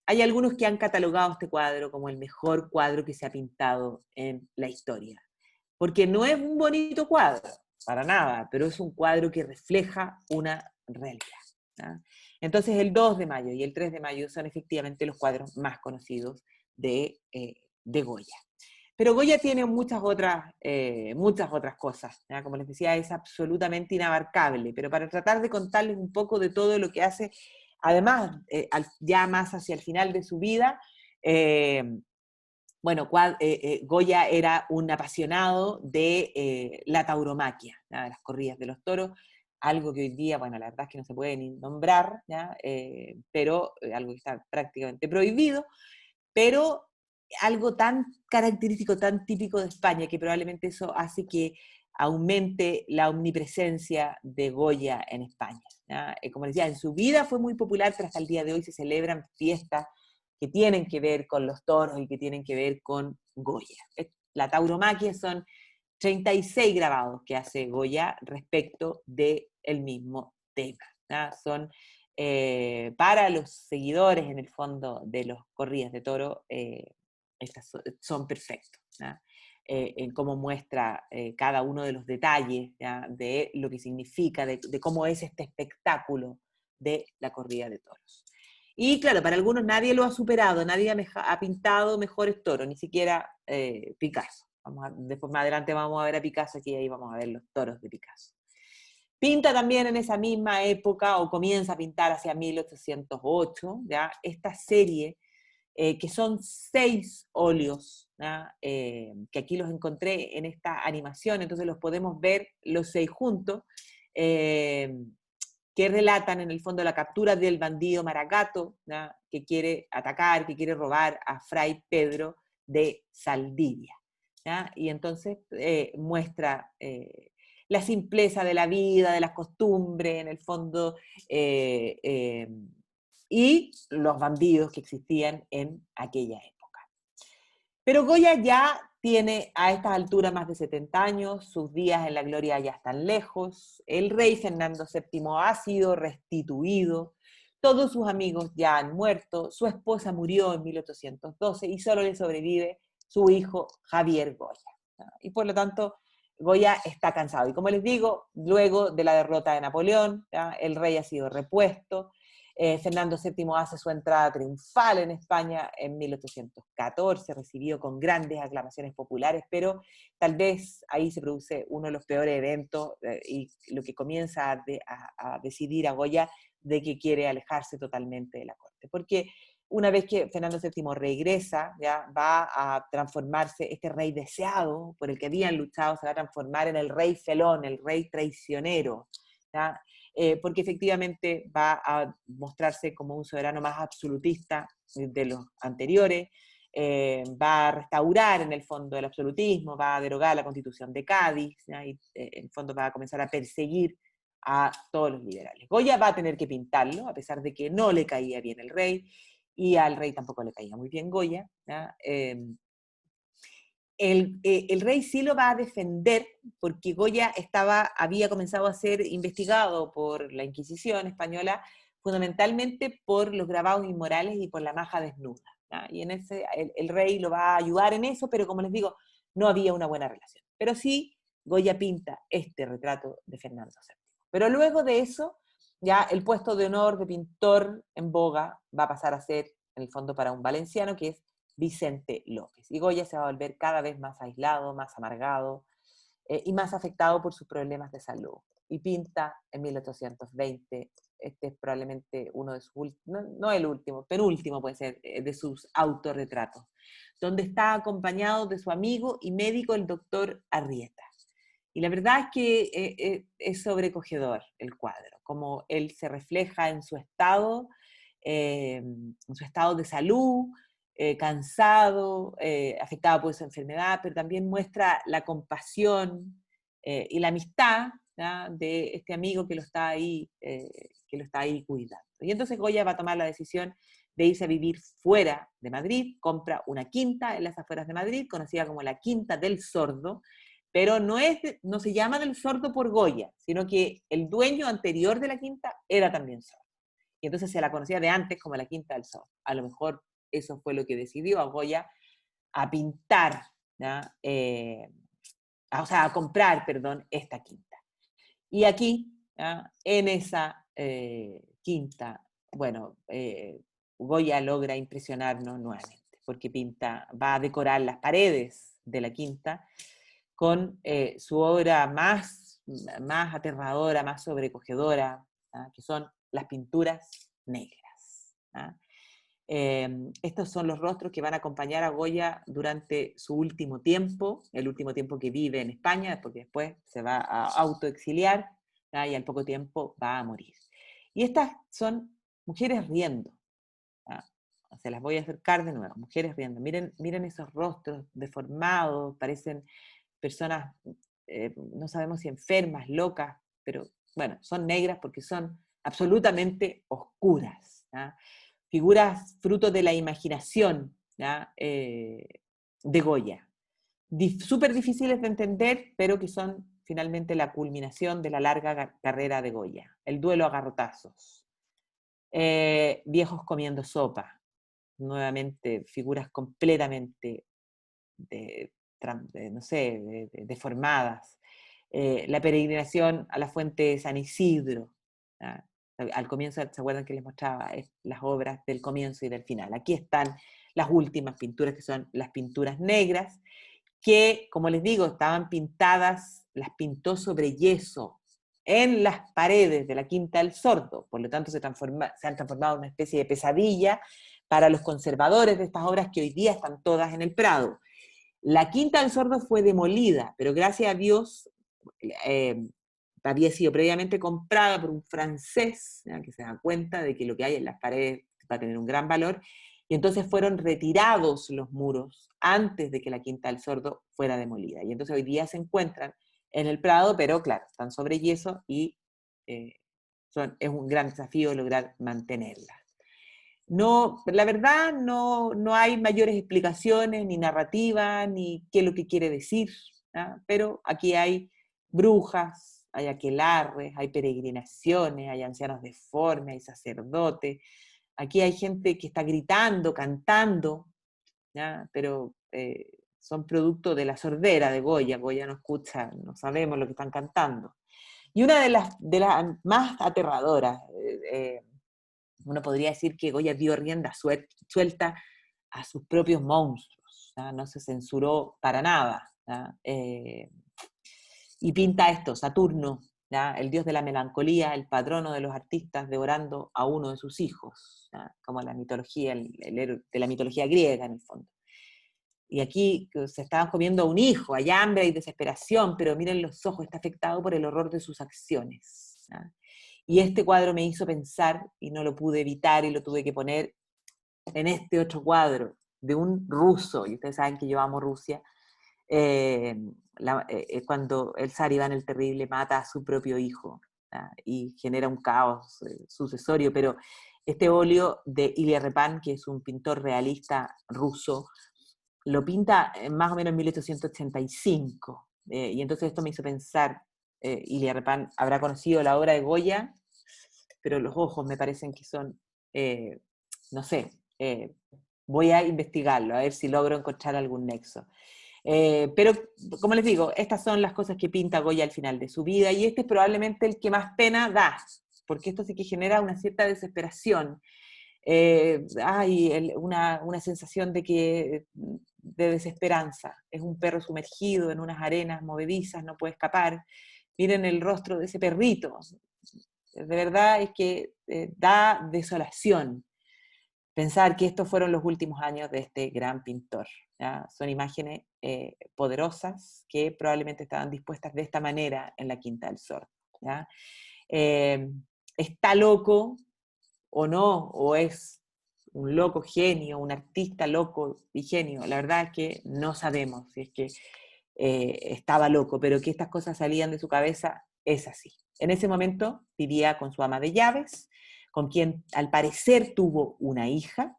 Hay algunos que han catalogado este cuadro como el mejor cuadro que se ha pintado en la historia, porque no es un bonito cuadro, para nada, pero es un cuadro que refleja una realidad. ¿Ya? Entonces el 2 de mayo y el 3 de mayo son efectivamente los cuadros más conocidos de Goya. Pero Goya tiene muchas otras cosas, ¿ya? Como les decía, es absolutamente inabarcable, pero para tratar de contarles un poco de todo lo que hace, además, ya más hacia el final de su vida, eh, bueno, Goya era un apasionado de la tauromaquia, ¿ya? De las corridas de los toros, algo que hoy día, bueno, la verdad es que no se puede ni nombrar, ¿ya? Pero algo que está prácticamente prohibido, pero algo tan característico, tan típico de España, que probablemente eso hace que aumente la omnipresencia de Goya en España, ¿ya? Como decía, en su vida fue muy popular, pero hasta el día de hoy se celebran fiestas que tienen que ver con los toros y que tienen que ver con Goya. La tauromaquia son 36 grabados que hace Goya respecto del mismo tema, ¿ya? Son para los seguidores, en el fondo, de los corridas de toro, estas son perfectos, ¿ya? En cómo muestra cada uno de los detalles, ¿ya? De lo que significa, de cómo es este espectáculo de la corrida de toros. Y claro, para algunos nadie lo ha superado, nadie ha pintado mejores toros, ni siquiera Picasso. Después más adelante vamos a ver a Picasso, aquí ahí vamos a ver los toros de Picasso. Pinta también en esa misma época, o comienza a pintar hacia 1808, ¿ya? Esta serie, que son 6 óleos, ¿ya? Que aquí los encontré en esta animación, entonces los podemos ver los 6 juntos, eh, que relatan en el fondo la captura del bandido Maragato, ¿ya? Que quiere atacar, que quiere robar a Fray Pedro de Saldivia, ¿ya? Y entonces muestra la simpleza de la vida, de las costumbres, en el fondo, y los bandidos que existían en aquella época. Pero Goya ya tiene a estas alturas más de 70 años, sus días en la gloria ya están lejos, el rey Fernando VII ha sido restituido, todos sus amigos ya han muerto, su esposa murió en 1812 y solo le sobrevive su hijo Javier Goya, ¿no? Y por lo tanto, Goya está cansado. Y como les digo, luego de la derrota de Napoleón, ¿ya? El rey ha sido repuesto, Fernando VII hace su entrada triunfal en España en 1814, recibido con grandes aclamaciones populares, pero tal vez ahí se produce uno de los peores eventos y lo que comienza a decidir a Goya de que quiere alejarse totalmente de la corte. Porque una vez que Fernando VII regresa, ya va a transformarse, este rey deseado por el que habían luchado, se va a transformar en el rey felón, el rey traicionero, ¿ya? Porque efectivamente va a mostrarse como un soberano más absolutista de los anteriores, va a restaurar en el fondo el absolutismo, va a derogar la Constitución de Cádiz, ¿ya? Y en el fondo va a comenzar a perseguir a todos los liberales. Goya va a tener que pintarlo, a pesar de que no le caía bien el rey, y al rey tampoco le caía muy bien Goya, ¿ya? El rey sí lo va a defender porque Goya había comenzado a ser investigado por la Inquisición española, fundamentalmente por los grabados inmorales y por la maja desnuda, ¿ya? Y el rey lo va a ayudar en eso, pero como les digo, no había una buena relación. Pero sí, Goya pinta este retrato de Fernando VII. Pero luego de eso, ya el puesto de honor de pintor en boga va a pasar a ser, en el fondo, para un valenciano, que es Vicente López. Y Goya se va a volver cada vez más aislado, más amargado y más afectado por sus problemas de salud. Y pinta en 1820, este es probablemente uno de sus últimos, no el último, penúltimo puede ser, de sus autorretratos, donde está acompañado de su amigo y médico, el doctor Arrieta. Y la verdad es que es sobrecogedor el cuadro, como él se refleja en su estado de salud, cansado, afectado por su enfermedad, pero también muestra la compasión y la amistad, ¿ya? De este amigo que lo está ahí cuidando. Y entonces Goya va a tomar la decisión de irse a vivir fuera de Madrid, compra una quinta en las afueras de Madrid, conocida como la Quinta del Sordo, pero no se llama del Sordo por Goya, sino que el dueño anterior de la quinta era también sordo. Y entonces se la conocía de antes como la Quinta del Sordo. A lo mejor eso fue lo que decidió a Goya a pintar, ¿ya? O sea, a comprar, perdón, esta quinta. Y aquí, ¿ya? En esa quinta, bueno, Goya logra impresionarnos nuevamente, porque va a decorar las paredes de la Quinta, con su obra más aterradora, más sobrecogedora, ¿ah? Que son las pinturas negras. ¿Ah? Estos son los rostros que van a acompañar a Goya durante su último tiempo, el último tiempo que vive en España, porque después se va a autoexiliar, ¿ah? Y al poco tiempo va a morir. Y estas son mujeres riendo. ¿Ah? Se las voy a acercar de nuevo, mujeres riendo. Miren, miren esos rostros deformados, parecen personas, no sabemos si enfermas, locas, pero bueno, son negras porque son absolutamente oscuras. ¿Ah? Figuras fruto de la imaginación, ¿ya? De Goya. Súper difíciles de entender, pero que son finalmente la culminación de la larga carrera de Goya. El duelo a garrotazos. Viejos comiendo sopa. Nuevamente, figuras completamente no sé, deformadas. La peregrinación a la fuente de San Isidro. ¿Ah? Al comienzo, ¿se acuerdan que les mostraba las obras del comienzo y del final? Aquí están las últimas pinturas, que son las pinturas negras, que, como les digo, estaban pintadas, las pintó sobre yeso en las paredes de la Quinta del Sordo, por lo tanto se han transformado en una especie de pesadilla para los conservadores de estas obras que hoy día están todas en el Prado. La Quinta del Sordo fue demolida, pero gracias a Dios había sido previamente comprada por un francés, ¿ya? Que se da cuenta de que lo que hay en las paredes va a tener un gran valor, y entonces fueron retirados los muros antes de que la Quinta del Sordo fuera demolida. Y entonces hoy día se encuentran en el Prado, pero claro, están sobre yeso y es un gran desafío lograr mantenerlas. No, la verdad no hay mayores explicaciones, ni narrativa, ni qué es lo que quiere decir, ¿ah? Pero aquí hay brujas, hay aquelarres, hay peregrinaciones, hay ancianos deformes, hay sacerdotes, aquí hay gente que está gritando, cantando, ¿ya? Pero son producto de la sordera de Goya. Goya no escucha, no sabemos lo que están cantando. Y una de las más aterradoras, uno podría decir que Goya dio rienda suelta a sus propios monstruos, ¿ya? No se censuró para nada, ¿ya? Y pinta esto, Saturno, ¿ya? El dios de la melancolía, el patrono de los artistas, devorando a uno de sus hijos, ¿ya? Como la mitología, el héroe de la mitología griega en el fondo. Y aquí se estaban comiendo a un hijo, hay hambre y desesperación, pero miren los ojos, está afectado por el horror de sus acciones, ¿ya? Y este cuadro me hizo pensar, y no lo pude evitar, y lo tuve que poner en este otro cuadro, de un ruso, y ustedes saben que yo amo Rusia, cuando el zar Iván el Terrible mata a su propio hijo, ¿ah? Y genera un caos sucesorio, pero este óleo de Ilya Repin, que es un pintor realista ruso, lo pinta más o menos en 1885, y entonces esto me hizo pensar, Ilya Repin habrá conocido la obra de Goya, pero los ojos me parecen que son, no sé, voy a investigarlo, a ver si logro encontrar algún nexo. Pero, como les digo, estas son las cosas que pinta Goya al final de su vida, y este es probablemente el que más pena da, porque esto sí que genera una cierta desesperación. Hay una sensación de desesperanza. Es un perro sumergido en unas arenas movedizas, no puede escapar. Miren el rostro de ese perrito. De verdad es que da desolación pensar que estos fueron los últimos años de este gran pintor, ¿ya? Son imágenes poderosas que probablemente estaban dispuestas de esta manera en la Quinta del Sordo, ¿ya? ¿Está loco o no? ¿O es un loco genio, un artista loco y genio? La verdad es que no sabemos si es que estaba loco, pero que estas cosas salían de su cabeza es así. En ese momento vivía con su ama de llaves, con quien al parecer tuvo una hija,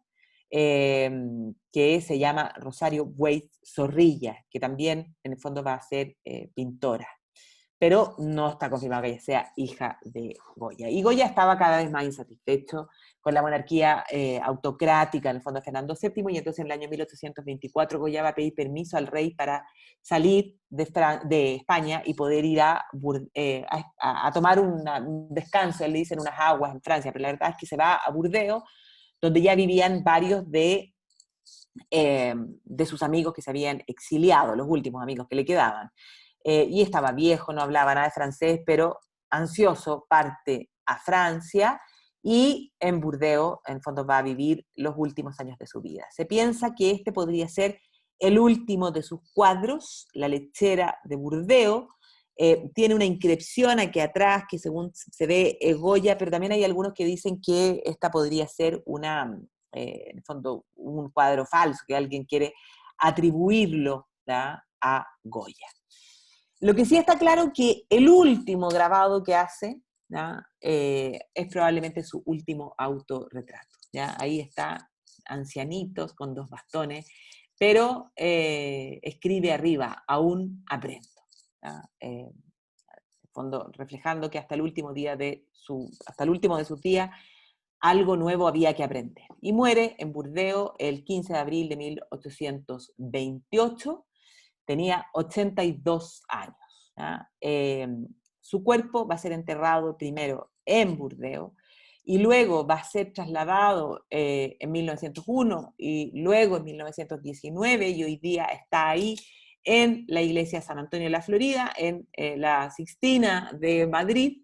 que se llama Rosario Buey Zorrilla, que también en el fondo va a ser pintora, pero no está confirmado que ella sea hija de Goya. Y Goya estaba cada vez más insatisfecho con la monarquía autocrática, en el fondo, de Fernando VII, y entonces en el año 1824 Goya va a pedir permiso al rey para salir de España y poder ir a tomar un descanso, él le dicen unas aguas en Francia, pero la verdad es que se va a Burdeos, donde ya vivían varios de de sus amigos que se habían exiliado, los últimos amigos que le quedaban. Y estaba viejo, no hablaba nada de francés, pero ansioso, parte a Francia y en Burdeos, en fondo, va a vivir los últimos años de su vida. Se piensa que este podría ser el último de sus cuadros, La lechera de Burdeos. Tiene una inscripción aquí atrás que según se ve es Goya, pero también hay algunos que dicen que esta podría ser en el fondo, un cuadro falso, que alguien quiere atribuirlo, ¿ya?, a Goya. Lo que sí está claro que el último grabado que hace, ¿ya?, es probablemente su último autorretrato. ¿Ya? Ahí está, ancianitos con 2 bastones, pero escribe arriba, aún aprendo. ¿Ya? En el fondo, reflejando que hasta el último de sus días, algo nuevo había que aprender. Y muere en Burdeos el 15 de abril de 1828, tenía 82 años. Su cuerpo va a ser enterrado primero en Burdeos y luego va a ser trasladado en 1901 y luego en 1919 y hoy día está ahí en la iglesia San Antonio de la Florida, en la Sixtina de Madrid,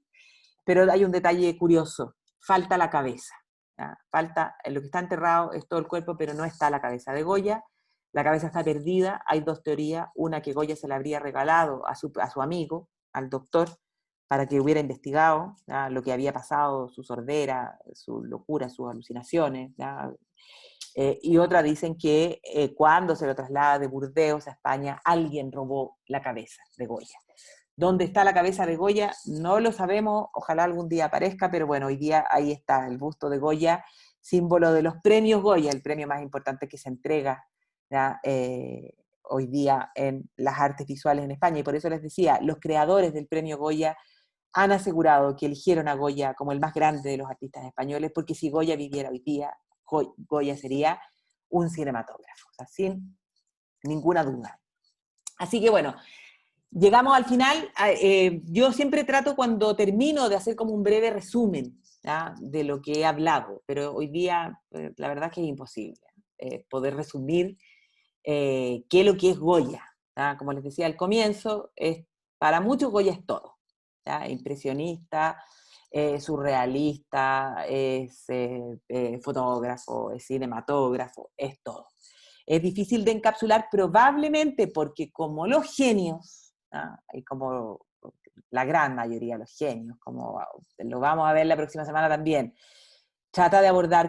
pero hay un detalle curioso, falta la cabeza. ¿Ya? Falta, lo que está enterrado es todo el cuerpo, pero no está la cabeza de Goya. La cabeza está perdida, hay 2 teorías, una que Goya se la habría regalado a su amigo, al doctor, para que hubiera investigado, ¿ya?, lo que había pasado, su sordera, su locura, sus alucinaciones, ¿ya? Y otra dicen que cuando se lo traslada de Burdeos a España, alguien robó la cabeza de Goya. ¿Dónde está la cabeza de Goya? No lo sabemos, ojalá algún día aparezca, pero bueno, hoy día ahí está el busto de Goya, símbolo de los premios Goya, el premio más importante que se entrega, ¿ya?, hoy día en las artes visuales en España. Y por eso les decía, los creadores del premio Goya han asegurado que eligieron a Goya como el más grande de los artistas españoles, porque si Goya viviera hoy día, Goya sería un cinematógrafo, o sea, sin ninguna duda. Así que bueno, llegamos al final. Yo siempre trato cuando termino de hacer como un breve resumen, ¿ya?, de lo que he hablado, pero hoy día la verdad es que es imposible poder resumir qué es lo que es Goya. ¿Ya? Como les decía al comienzo, para muchos Goya es todo. ¿Ya? Impresionista, surrealista, es fotógrafo, es cinematógrafo, es todo. Es difícil de encapsular probablemente porque como los genios, ¿ah?, y como la gran mayoría de los genios, como lo vamos a ver la próxima semana también, trata de abordar